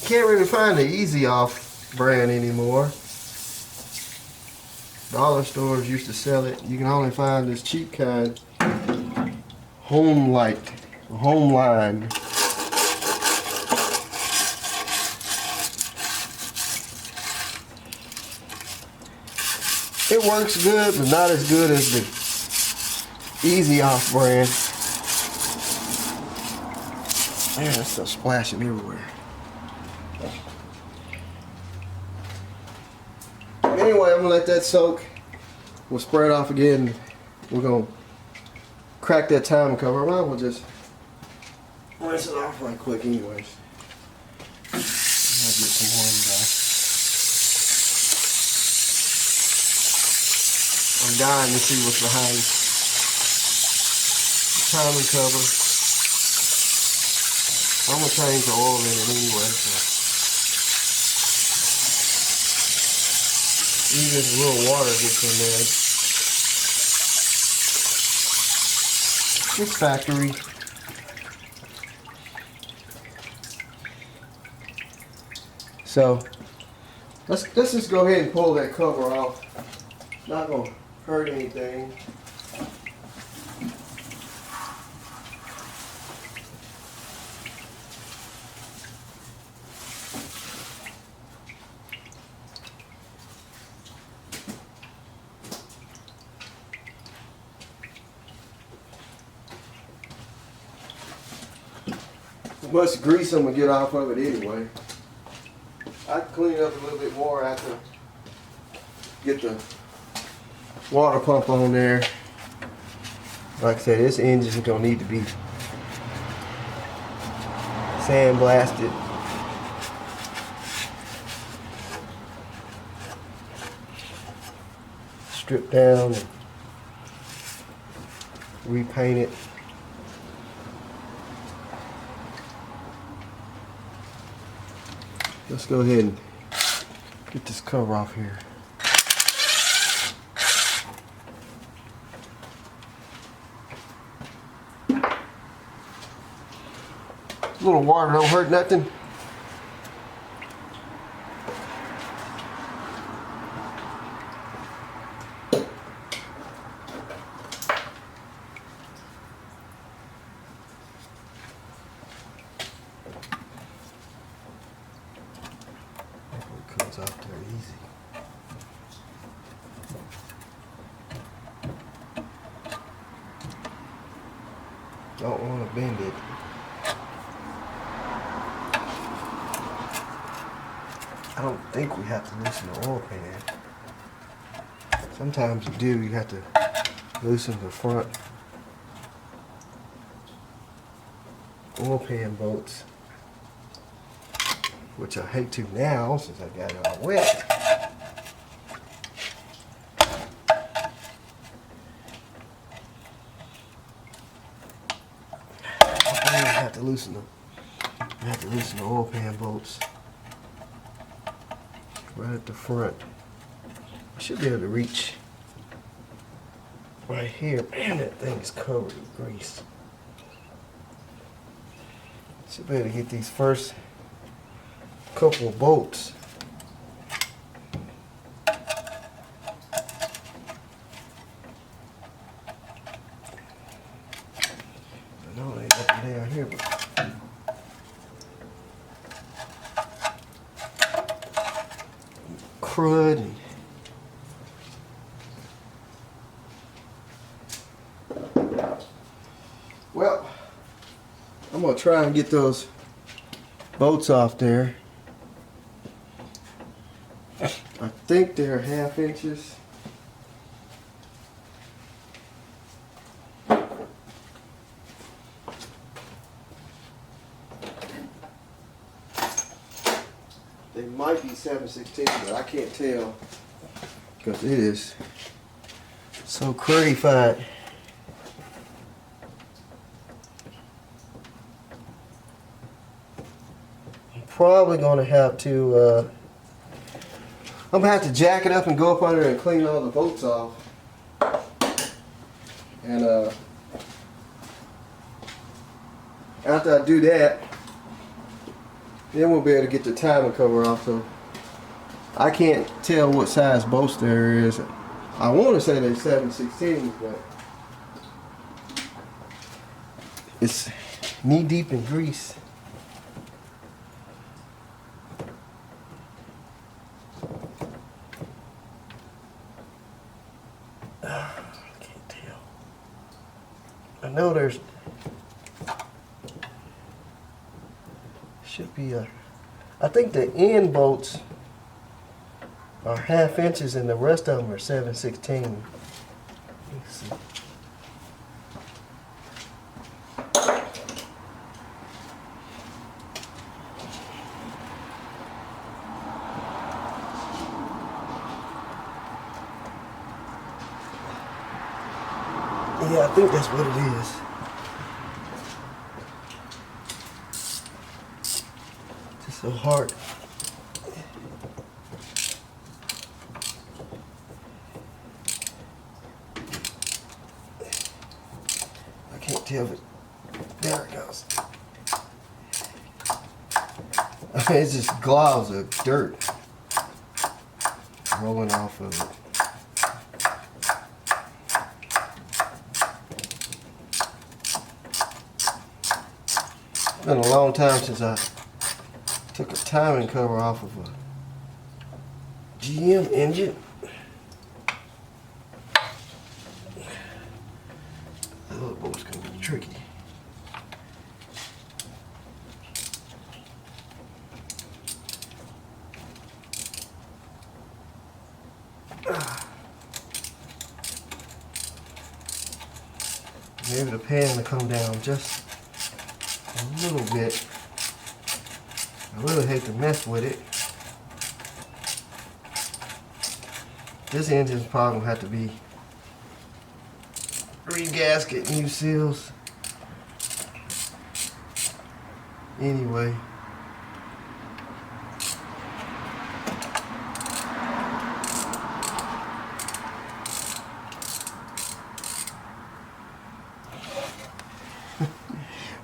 Can't really find the Easy Off brand anymore. Dollar stores used to sell it. You can only find this cheap kind. Home Line. It works good, but not as good as the Easy Off brand. Man, that stuff's splashing everywhere. Anyway, I'm gonna let that soak. We'll spray it off again. We're gonna crack that timing cover. I might as well just rinse it off right quick anyways. I'll get some more back. I'm dying to see what's behind the timing cover. I'm gonna change the oil in it anyway, so even if a little water gets in there, it's factory. So let's just go ahead and pull that cover off. Not gonna hurt anything. Much grease I'm gonna get off of it anyway. I can clean it up a little bit more after get the water pump on there. Like I said, this engine's gonna need to be sandblasted. Stripped down and repaint it. Let's go ahead and get this cover off here. A little water don't hurt nothing. Comes off there easy. Don't want to bend it. I don't think we have to loosen the oil pan. Sometimes you do. You have to loosen the front oil pan bolts, which I hate to now since I got it all wet. I have to loosen them. I have to loosen the oil pan bolts right at the front. I should be able to reach right here. Man, that thing is covered with grease. Should be able to get these first couple of bolts. I know they ain't up down here, but crud. Well, I'm gonna try and get those bolts off there. I think they're 1/2 inches. They might be 7/16, but I can't tell because it is so cruddified. I'm probably going to have to I'm gonna have to jack it up and go up under and clean all the bolts off. And after I do that, then we'll be able to get the timing cover off. So I can't tell what size bolts there is. I want to say they're 7/16, but it's knee deep in grease. I can't tell. I know there's should be a. I think the end bolts are 1/2 inches and the rest of them are 7/16. Let's see. Yeah, I think that's what it is. Just so hard. I can't tell if it. There it goes. I mean, it's just globs of dirt rolling off of it. It's been a long time since I took a timing cover off of a GM engine. That little bolt's gonna be tricky. Maybe the pan will come down just a little bit. I really hate to mess with it. This engine's probably gonna have to be re-gasket, new seals. Anyway.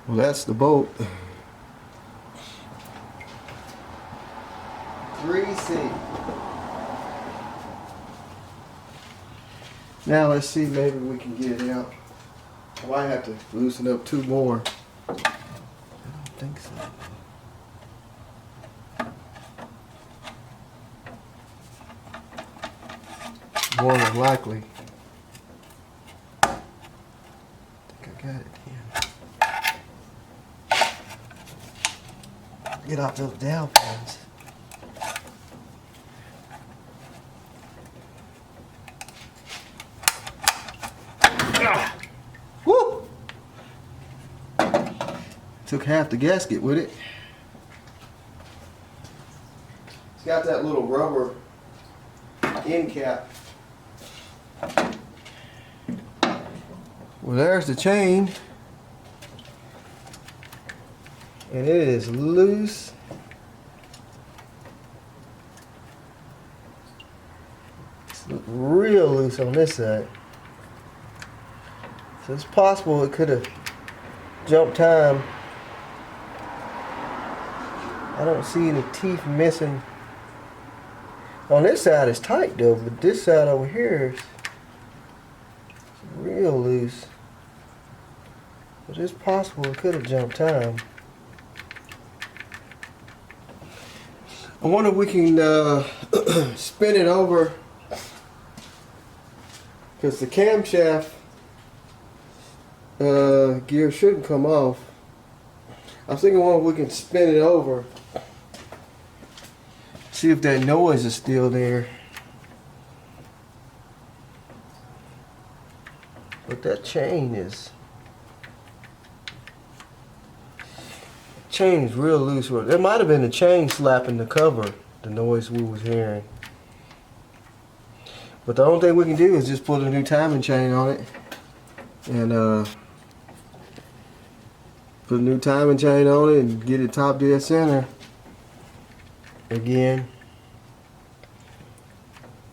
Well, that's the bolt. 3C. Now let's see, maybe we can get it out. I might have to loosen up 2 more. I don't think so. More than likely. I think I got it here. Get off those dowel pins. Woo! Took half the gasket with it. It's got that little rubber end cap. Well, there's the chain. And it is loose. It's real loose on this side. So it's possible it could have jumped time. I don't see any teeth missing. On this side it's tight though, but this side over here is real loose. But it's possible it could have jumped time. I wonder if we can spin it over, because the camshaft gear shouldn't come off. I was thinking, well, if we can spin it over, see if that noise is still there. But that chain is real loose. There might have been the chain slapping the cover, the noise we was hearing. But the only thing we can do is just put a new timing chain on it, and put a new timing chain on it and get it top dead center again.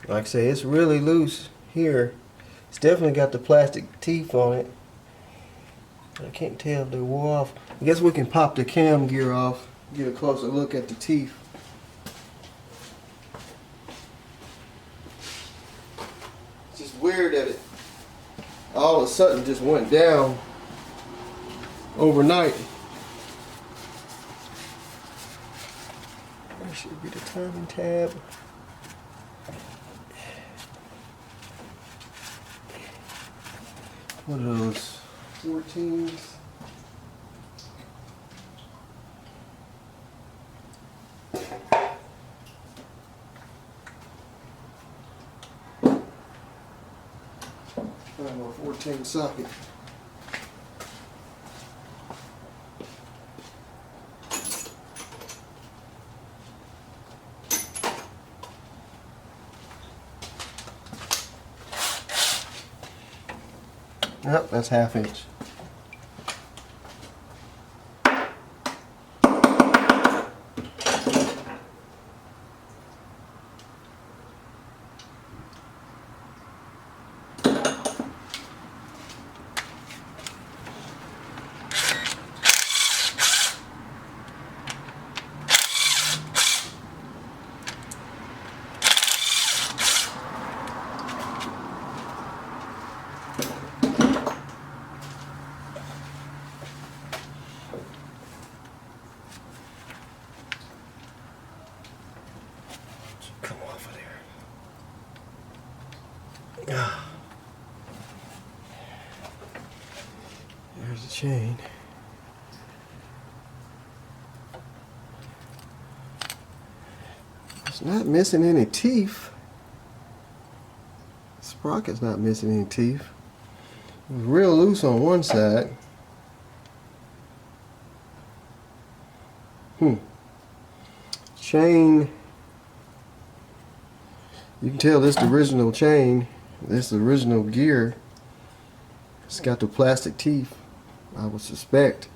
Like I say, it's really loose here. It's definitely got the plastic teeth on it. I can't tell if they wore off. I guess we can pop the cam gear off, get a closer look at the teeth. It's just weird that it all of a sudden just went down overnight. There should be the timing tab. What are those? 14s. Find my 14 socket. Yep, that's 1/2 inch. Come off of there. There's the chain. It's not missing any teeth. Sprocket's not missing any teeth. It was real loose on one side. Chain. You can tell this is the original chain. This is the original gear. It's got the plastic teeth, I would suspect.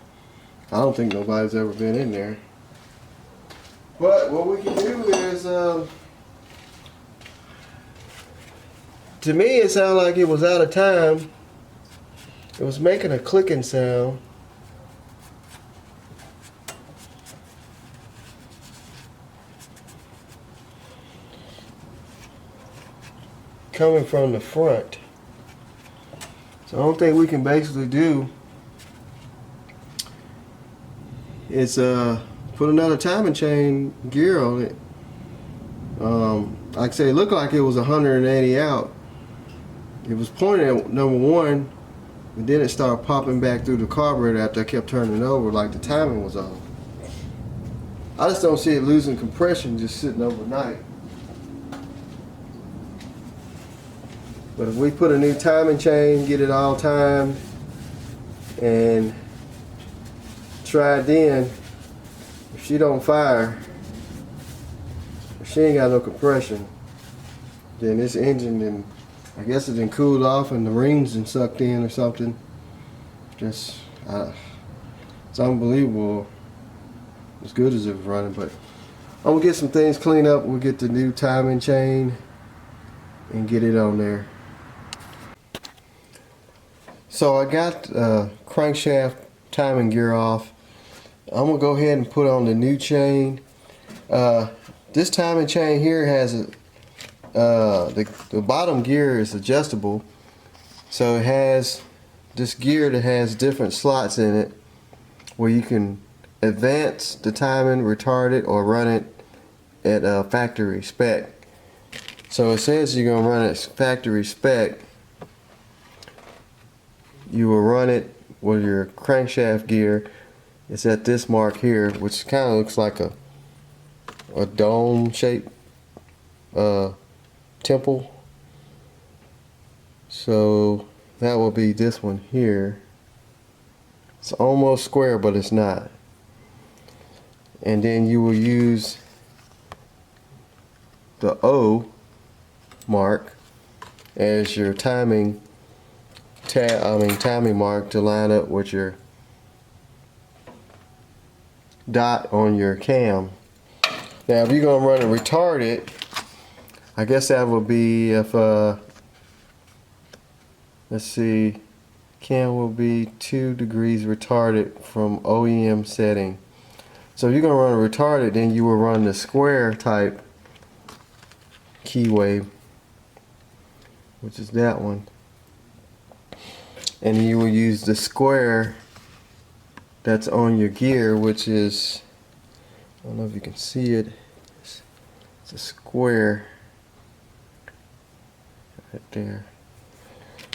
I don't think nobody's ever been in there. But what we can do is, to me it sounded like it was out of time. It was making a clicking sound. Coming from the front. So the only thing we can basically do is put another timing chain gear on it. Like I say, it looked like it was 180 out. It was pointed at number 1, and then it started popping back through the carburetor after I kept turning it over like the timing was off. I just don't see it losing compression just sitting overnight. But if we put a new timing chain, get it all timed, and try it then, if she don't fire, if she ain't got no compression, then this engine, then I guess it done cooled off and the rings done sucked in or something. Just, it's unbelievable as good as it was running. But I'm gonna get some things cleaned up. We'll get the new timing chain and get it on there. So I got crankshaft timing gear off. I'm gonna go ahead and put on the new chain. This timing chain here has the bottom gear is adjustable, so it has this gear that has different slots in it where you can advance the timing, retard it, or run it at factory spec. So it says you're gonna run it factory spec. You will run it with your crankshaft gear. It's at this mark here, which kind of looks like a dome shaped temple. So that will be this one here. It's almost square, but it's not. And then you will use the O mark as your timing mark to line up with your dot on your cam. Now if you're gonna run it retarded, I guess that would be if let's see, cam will be 2 degrees retarded from OEM setting. So if you're gonna run it retarded, then you will run the square type keyway, which is that one, and you will use the square that's on your gear, which is, I don't know if you can see it, it's a square right there.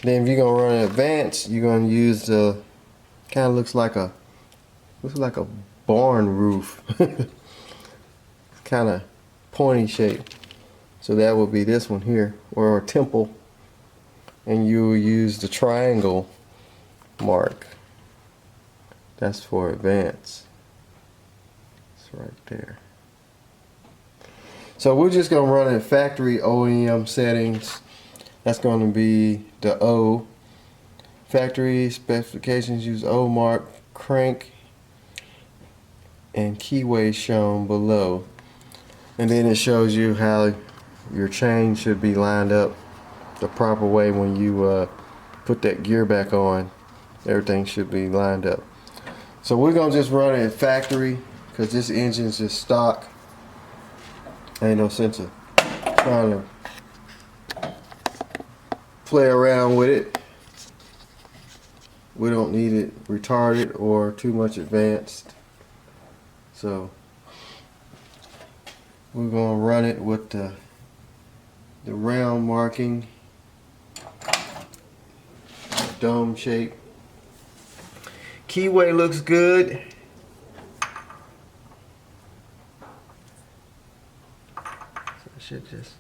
Then if you're gonna run advanced, you're gonna use the kind of looks like a barn roof. It's kind of pointy shape. So that would be this one here, or a temple, and you will use the triangle mark. That's for advanced. It's right there. So we're just gonna run it factory OEM settings. That's going to be the O. Factory specifications use O mark, crank, and keyway shown below. And then it shows you how your chain should be lined up the proper way when you put that gear back on. Everything should be lined up. So we're going to just run it at factory because this engine's just stock. Ain't no sense of trying to play around with it. We don't need it retarded or too much advanced. So we're going to run it with the round marking, dome shape. Keyway looks good. So I should just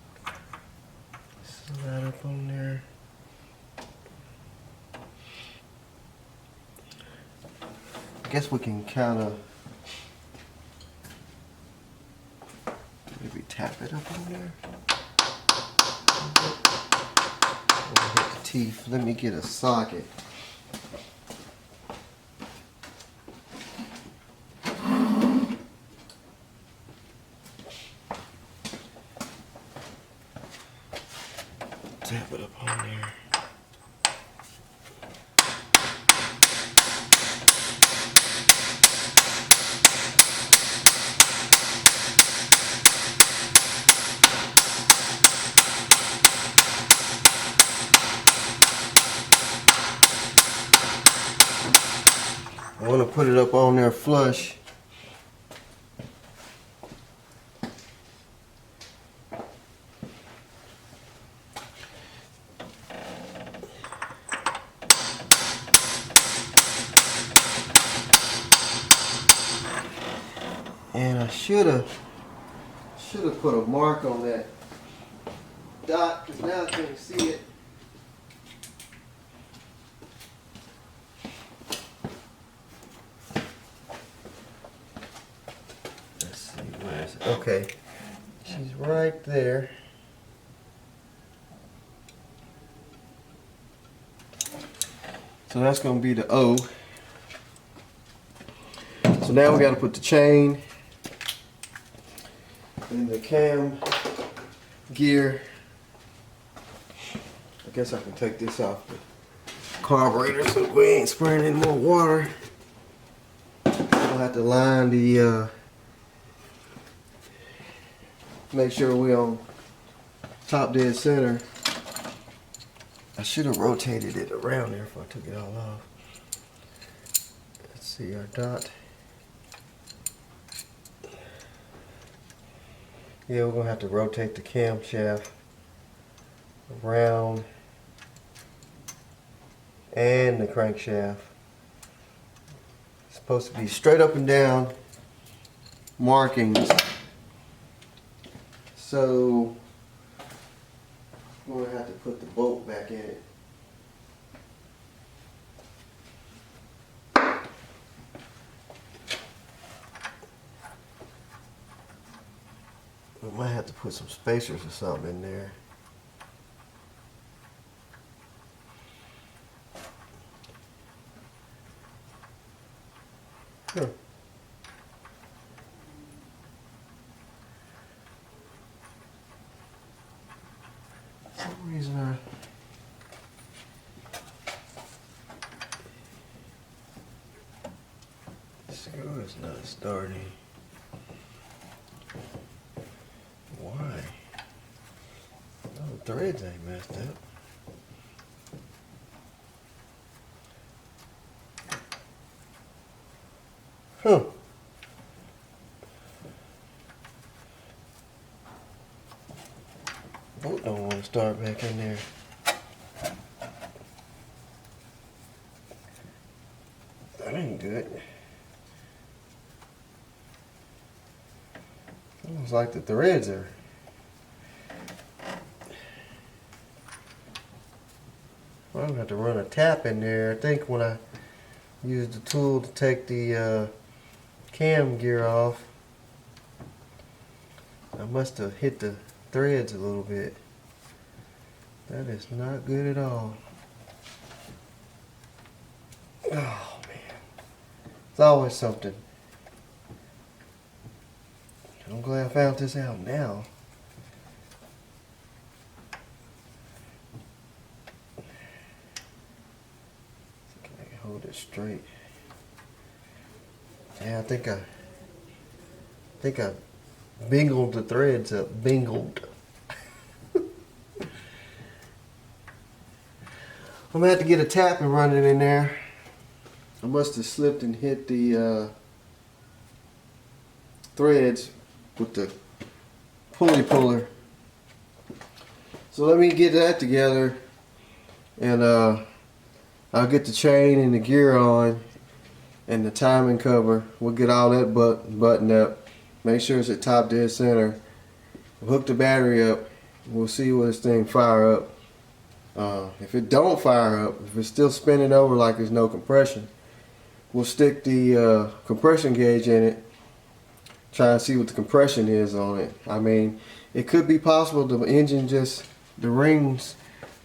slide up on there. I guess we can kind of maybe tap it up on there. Hit the teeth. Let me get a socket. Tap it up on there. I want to put it up on there flush. And I should have put a mark on that dot because now I can't see it. Let's see, where is it? Okay, she's right there. So that's going to be the O. So now we got to put the chain in the cam gear. I guess I can take this off the carburetor so we ain't spraying any more water. I'll have to line the make sure we're on top dead center. I should have rotated it around there if I took it all off. Let's see our dot. Yeah, we're gonna have to rotate the camshaft around and the crankshaft. It's supposed to be straight up and down markings. So we're gonna have to put the bolt back in it. We might have to put some spacers or something in there. Huh. For some reason the screw is not starting. Why? No, the threads ain't messed up. Huh. Bolt don't want to start back in there. That ain't good. Almost like the threads are. Well, I'm gonna have to run a tap in there. I think when I used the tool to take the cam gear off, I must have hit the threads a little bit. That is not good at all. Oh man, it's always something. I'm glad I found this out now. Can I hold it straight? Yeah, I think I bingled the threads up. Bingled. I'm gonna have to get a tap and run it in there. I must have slipped and hit the threads with the pulley puller. So let me get that together, and I'll get the chain and the gear on and the timing cover. We'll get all that buttoned up. Make sure it's at top dead center. We'll hook the battery up. We'll see what this thing fire up. If it don't fire up, if it's still spinning over like there's no compression, we'll stick the compression gauge in it, try and see what the compression is on it. I mean, it could be possible the engine just, the rings,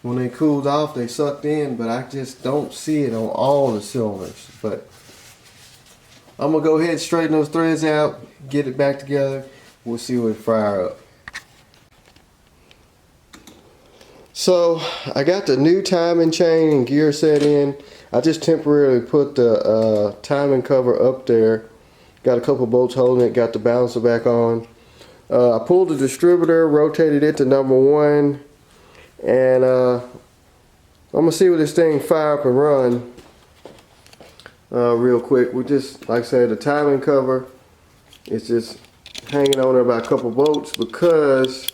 when they cooled off, they sucked in, but I just don't see it on all the cylinders. But I'm gonna go ahead and straighten those threads out, get it back together. We'll see what it fire up. So I got the new timing chain and gear set in. I just temporarily put the timing cover up there. Got a couple bolts holding it, got the balancer back on. I pulled the distributor, rotated it to #1, and I'm gonna see what this thing fire up and run real quick. We just, like I said, the timing cover is just hanging on there by a couple bolts because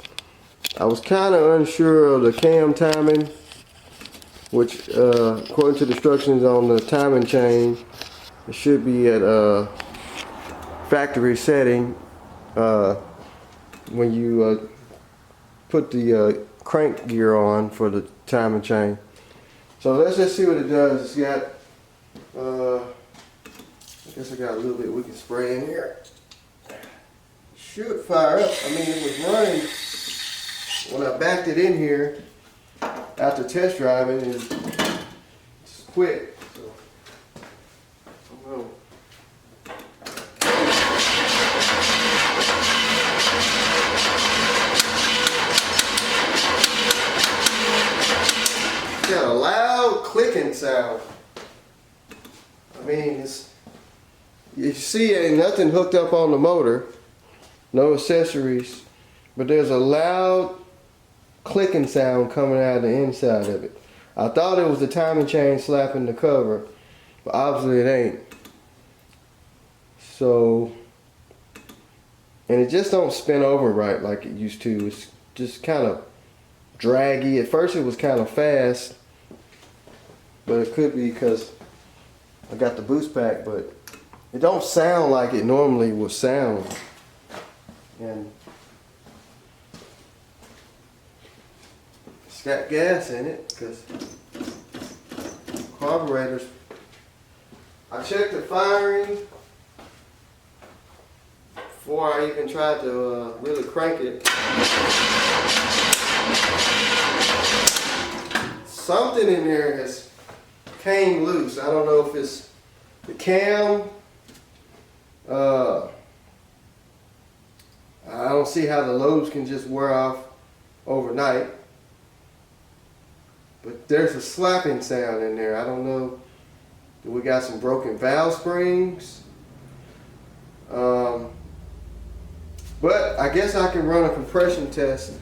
I was kind of unsure of the cam timing, which according to the instructions on the timing chain, it should be at factory setting when you put the crank gear on for the timing chain. So let's just see what it does. It's got, I guess I got a little bit we can spray in here. Should fire up. I mean, it was running when I backed it in here after test driving. It's quit. So I'm gonna got a loud clicking sound. I mean, you see ain't nothing hooked up on the motor, no accessories, but there's a loud clicking sound coming out of the inside of it. I thought it was the timing chain slapping the cover, but obviously it ain't. So and it just don't spin over right like it used to. It's just kind of draggy. At first it was kind of fast, but it could be because I got the boost pack, but it don't sound like it normally would sound. And it's got gas in it because carburetors. I checked the firing before I even tried to really crank it. Something in there has came loose. I don't know if it's the cam. I don't see how the lobes can just wear off overnight. But there's a slapping sound in there. I don't know. We got some broken valve springs. But I guess I can run a compression test.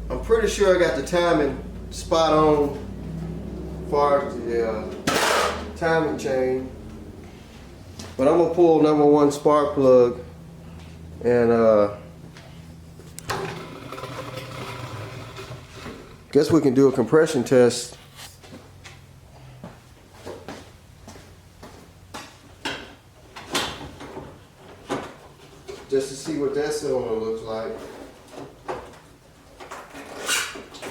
I'm pretty sure I got the timing spot on as far as the timing chain. But I'm gonna pull number one spark plug and guess we can do a compression test. Just to see what that cylinder looks like.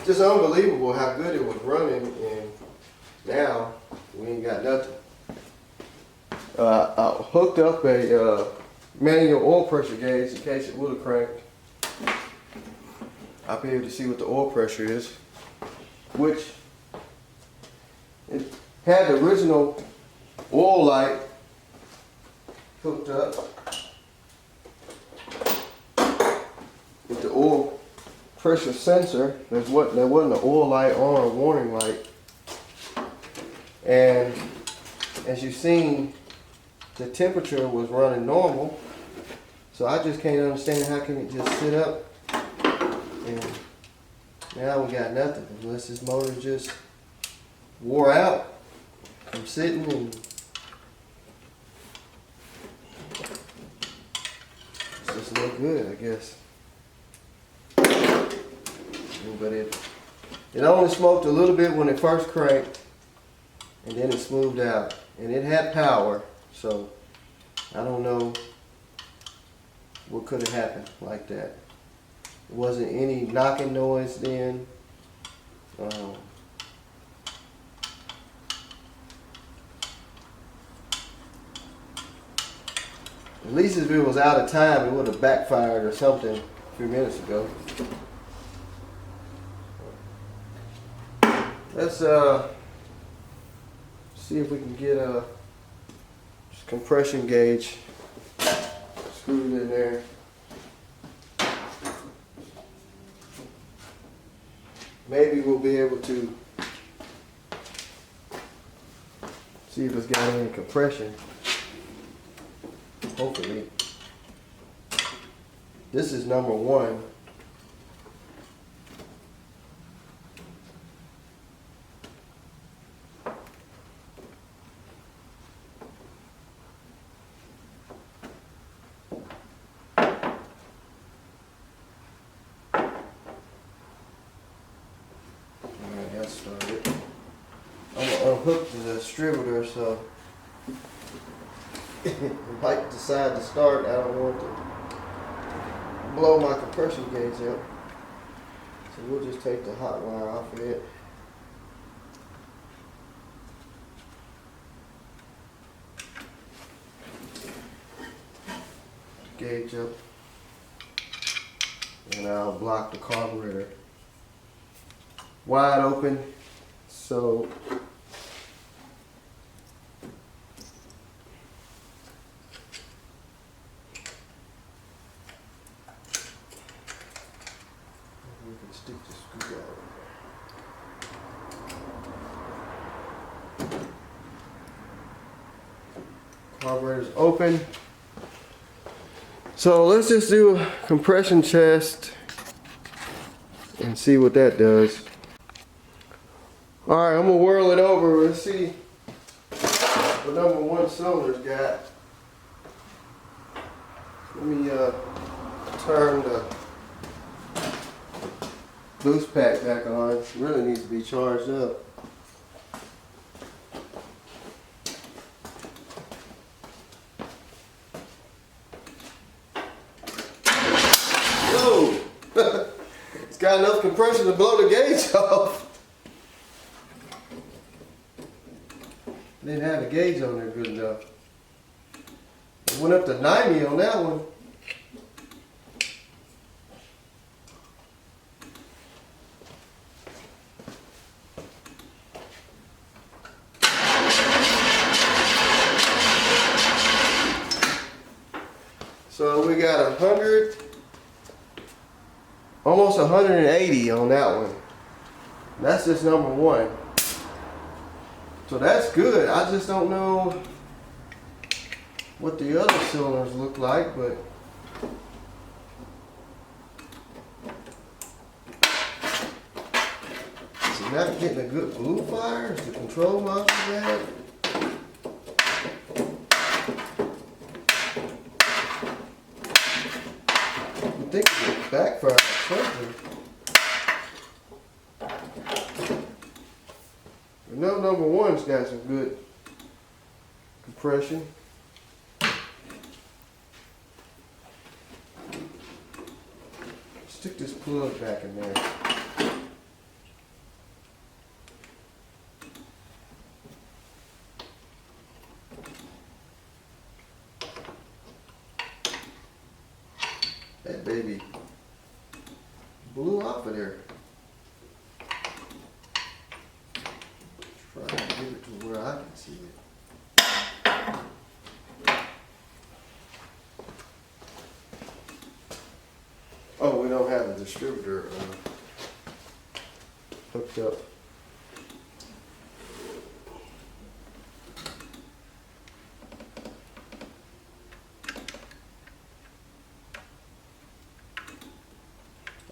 Just unbelievable how good it was running, and now we ain't got nothing. I hooked up a manual oil pressure gauge in case it would have cranked. I'll be able to see what the oil pressure is, which it had the original oil light hooked up with the oil pressure sensor. There wasn't an oil light or a warning light, and as you've seen, the temperature was running normal. So I just can't understand how can it just sit up and now we got nothing unless this motor just wore out from sitting and it's just no good, I guess. But it only smoked a little bit when it first cranked, and then it smoothed out, and it had power, so I don't know what could have happened like that. There wasn't any knocking noise then. At least if it was out of time, it would have backfired or something a few minutes ago. Let's see if we can get a compression gauge screwed in there. Maybe we'll be able to see if it's got any compression. Hopefully. This is number one. Started. I'm gonna unhook the distributor, so if I decide to start, I don't want to blow my compression gauge up. So we'll just take the hot wire off of it. Gauge up, and I'll block the carburetor wide open, so we can stick the screwdriver. Carburetor's open. So let's just do a compression test and see what that does. Alright, I'm going to whirl it over and see what number one cylinder's got. Let me turn the boost pack back on. It really needs to be charged up. Whoa! It's got enough compression to blow the gauge off. Didn't have a gauge on there good enough. It went up to 90 on that one. So we got 100, almost 180 on that one. That's just number one. So that's good. I just don't know what the other cylinders look like, but is it not getting a good blue fire? Is the control module bad? I think it's backfire or something. I know number one's got some good compression. Stick this plug back in there. That baby blew off of there. Try to get it to where I can see it. Oh, we don't have the distributor hooked up.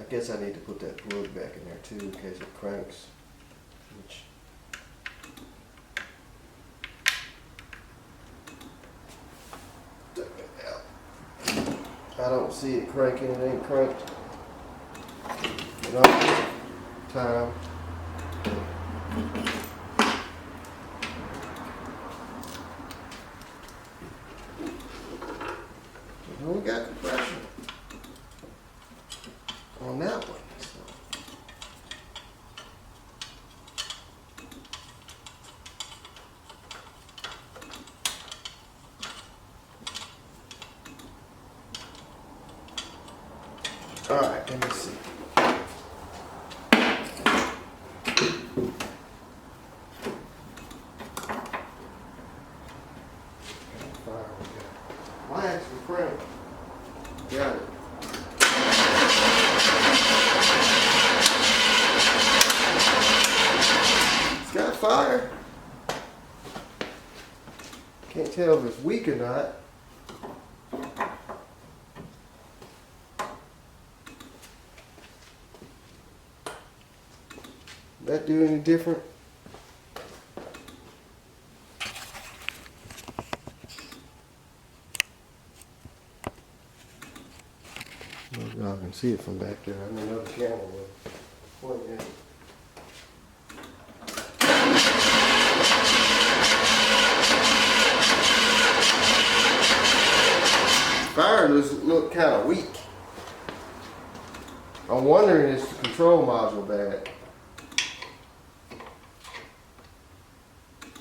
I guess I need to put that plug back in there too in case it cranks. Which I don't see it cranking. It ain't cranked. No time. And we got compression on that one. All right, let me see. Fire we got. My actually cranked. Got it. It's got fire. Can't tell if it's weak or not. That do any different? Y'all can see it from back there. I mean, another camera will point at it. Fire does look kind of weak. I'm wondering, is the control module bad?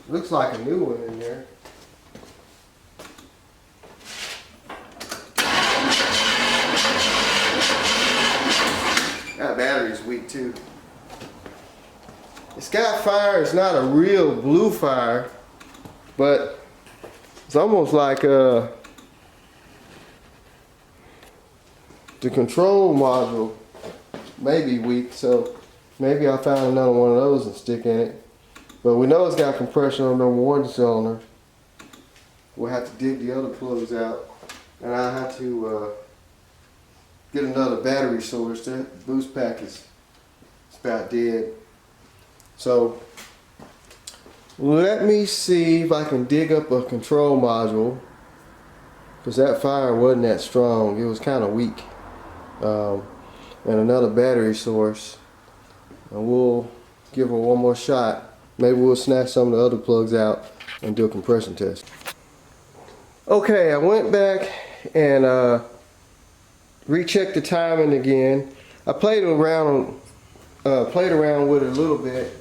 Looks like a new one in there. That battery's weak too. It's got fire. It's not a real blue fire, but it's almost like the control module may be weak, so maybe I'll find another one of those and stick in it. But we know it's got compression on number one cylinder. We'll have to dig the other plugs out, and I'll have to get another battery source. That boost pack is about dead. So let me see if I can dig up a control module. because that fire wasn't that strong. It was kind of weak. And another battery source. And we'll give her one more shot. Maybe we'll snatch some of the other plugs out and do a compression test. Okay, I went back and rechecked the timing again. I played around with it a little bit,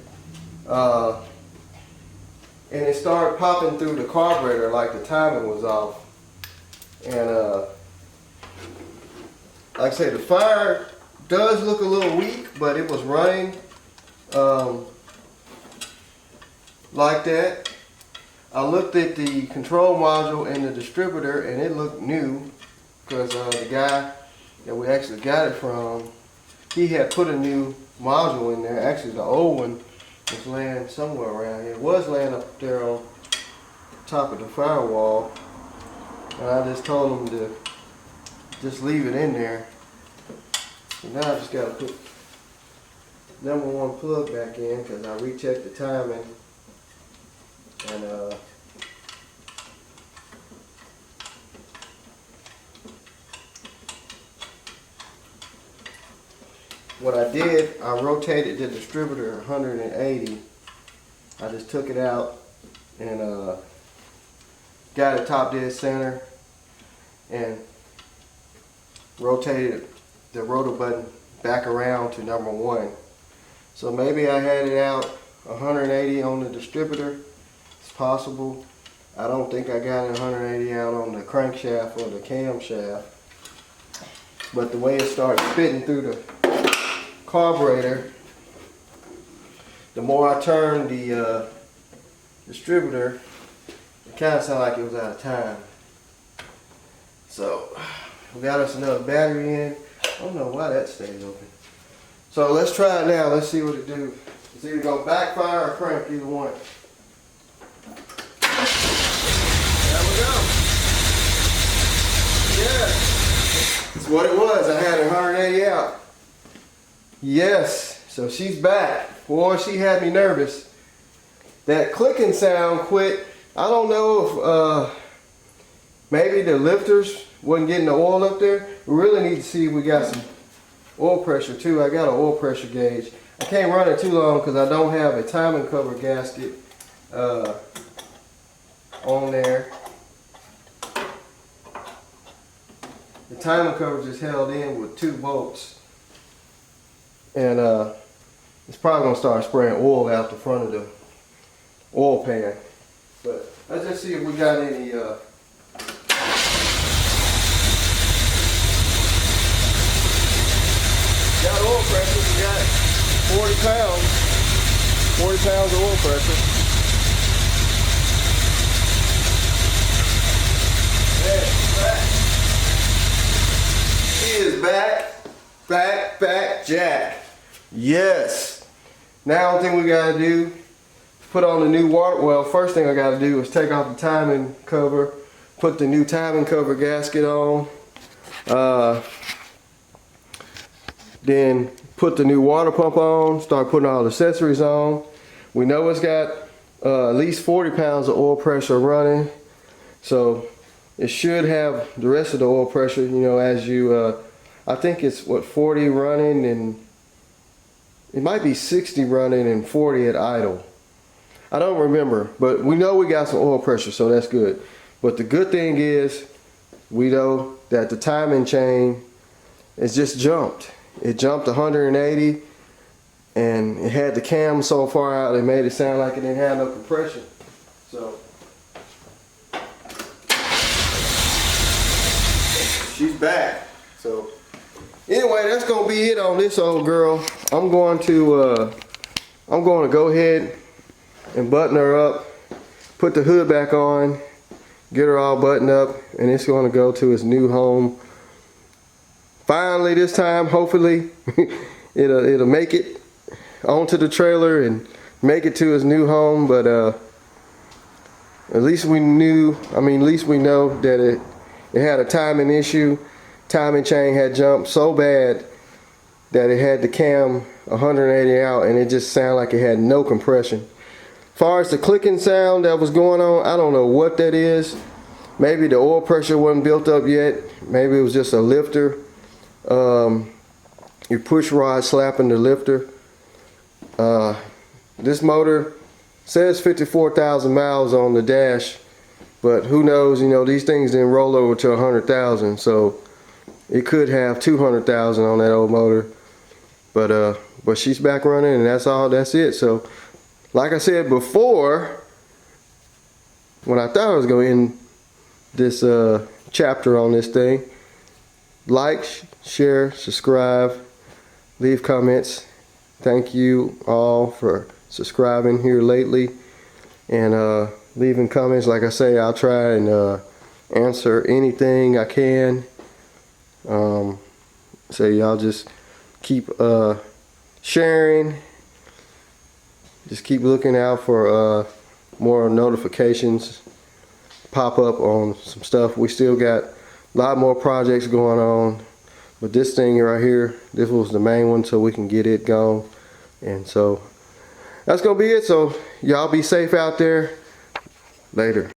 and it started popping through the carburetor like the timing was off. And like I say, the fire does look a little weak, but it was running like that. I looked at the control module and the distributor, and it looked new because the guy that we actually got it from, he had put a new module in there. Actually, the old one was laying somewhere around here. It was laying up there on top of the firewall, and I just told him to just leave it in there. So now I just got to put number one plug back in because I rechecked the timing, and what I did, I rotated the distributor 180. I just took it out and got it top dead center and rotated the rotor button back around to number one. So maybe I had it out 180 on the distributor. It's possible. I don't think I got it 180 out on the crankshaft or the camshaft. But the way it started spitting through the carburetor, the more I turned the distributor, it kind of sounded like it was out of time. So we got us another battery in. I don't know why that stays open. So let's try it now. Let's see what it do. It's either gonna backfire or crank, either one. There we go. Yeah, that's what it was. I had 180 out. Yes, so she's back. Boy, she had me nervous. That clicking sound quit. I don't know if maybe the lifters wasn't getting the oil up there. We really need to see if we got some oil pressure too. I got an oil pressure gauge. I can't run it too long because I don't have a timing cover gasket on there. The timing cover just held in with 2 bolts. And it's probably going to start spraying oil out the front of the oil pan. But let's just see if we got any got oil pressure. We got 40 pounds of oil pressure. Yeah, she's back. He is back, Jack. Yes. Now the thing we gotta do, put on the new water. Well, first thing I gotta do is take off the timing cover, put the new timing cover gasket on. Then put the new water pump on, start putting all the accessories on. We know it's got at least 40 pounds of oil pressure running. So it should have the rest of the oil pressure, you know, as you, I think it's what, 40 running, and it might be 60 running and 40 at idle. I don't remember, but we know we got some oil pressure, so that's good. But the good thing is, we know that the timing chain has just jumped. It jumped 180, and it had the cam so far out it made it sound like it didn't have no compression. So she's back. So anyway, that's gonna be it on this old girl. I'm going to go ahead and button her up, put the hood back on, get her all buttoned up, and it's going to go to its new home. Finally, this time, hopefully, it'll make it onto the trailer and make it to its new home. But at least we know that it had a timing issue. Timing chain had jumped so bad that it had the cam 180 out, and it just sounded like it had no compression. As far as the clicking sound that was going on, I don't know what that is, maybe the oil pressure wasn't built up yet. Maybe it was just a lifter. Your push rod slapping the lifter. This motor says 54,000 miles on the dash, but who knows, you know, these things didn't roll over to 100,000, so it could have 200,000 on that old motor. But she's back running, and that's it. So like I said before, when I thought I was going to end this chapter on this thing, like, share, subscribe, leave comments. Thank you all for subscribing here lately and leaving comments. Like I say, I'll try and answer anything I can. So y'all just keep sharing. Just keep looking out for more notifications pop up on some stuff. We still got a lot more projects going on, but this thing right here, this was the main one, so we can get it going. And so that's gonna be it. So y'all be safe out there. Later.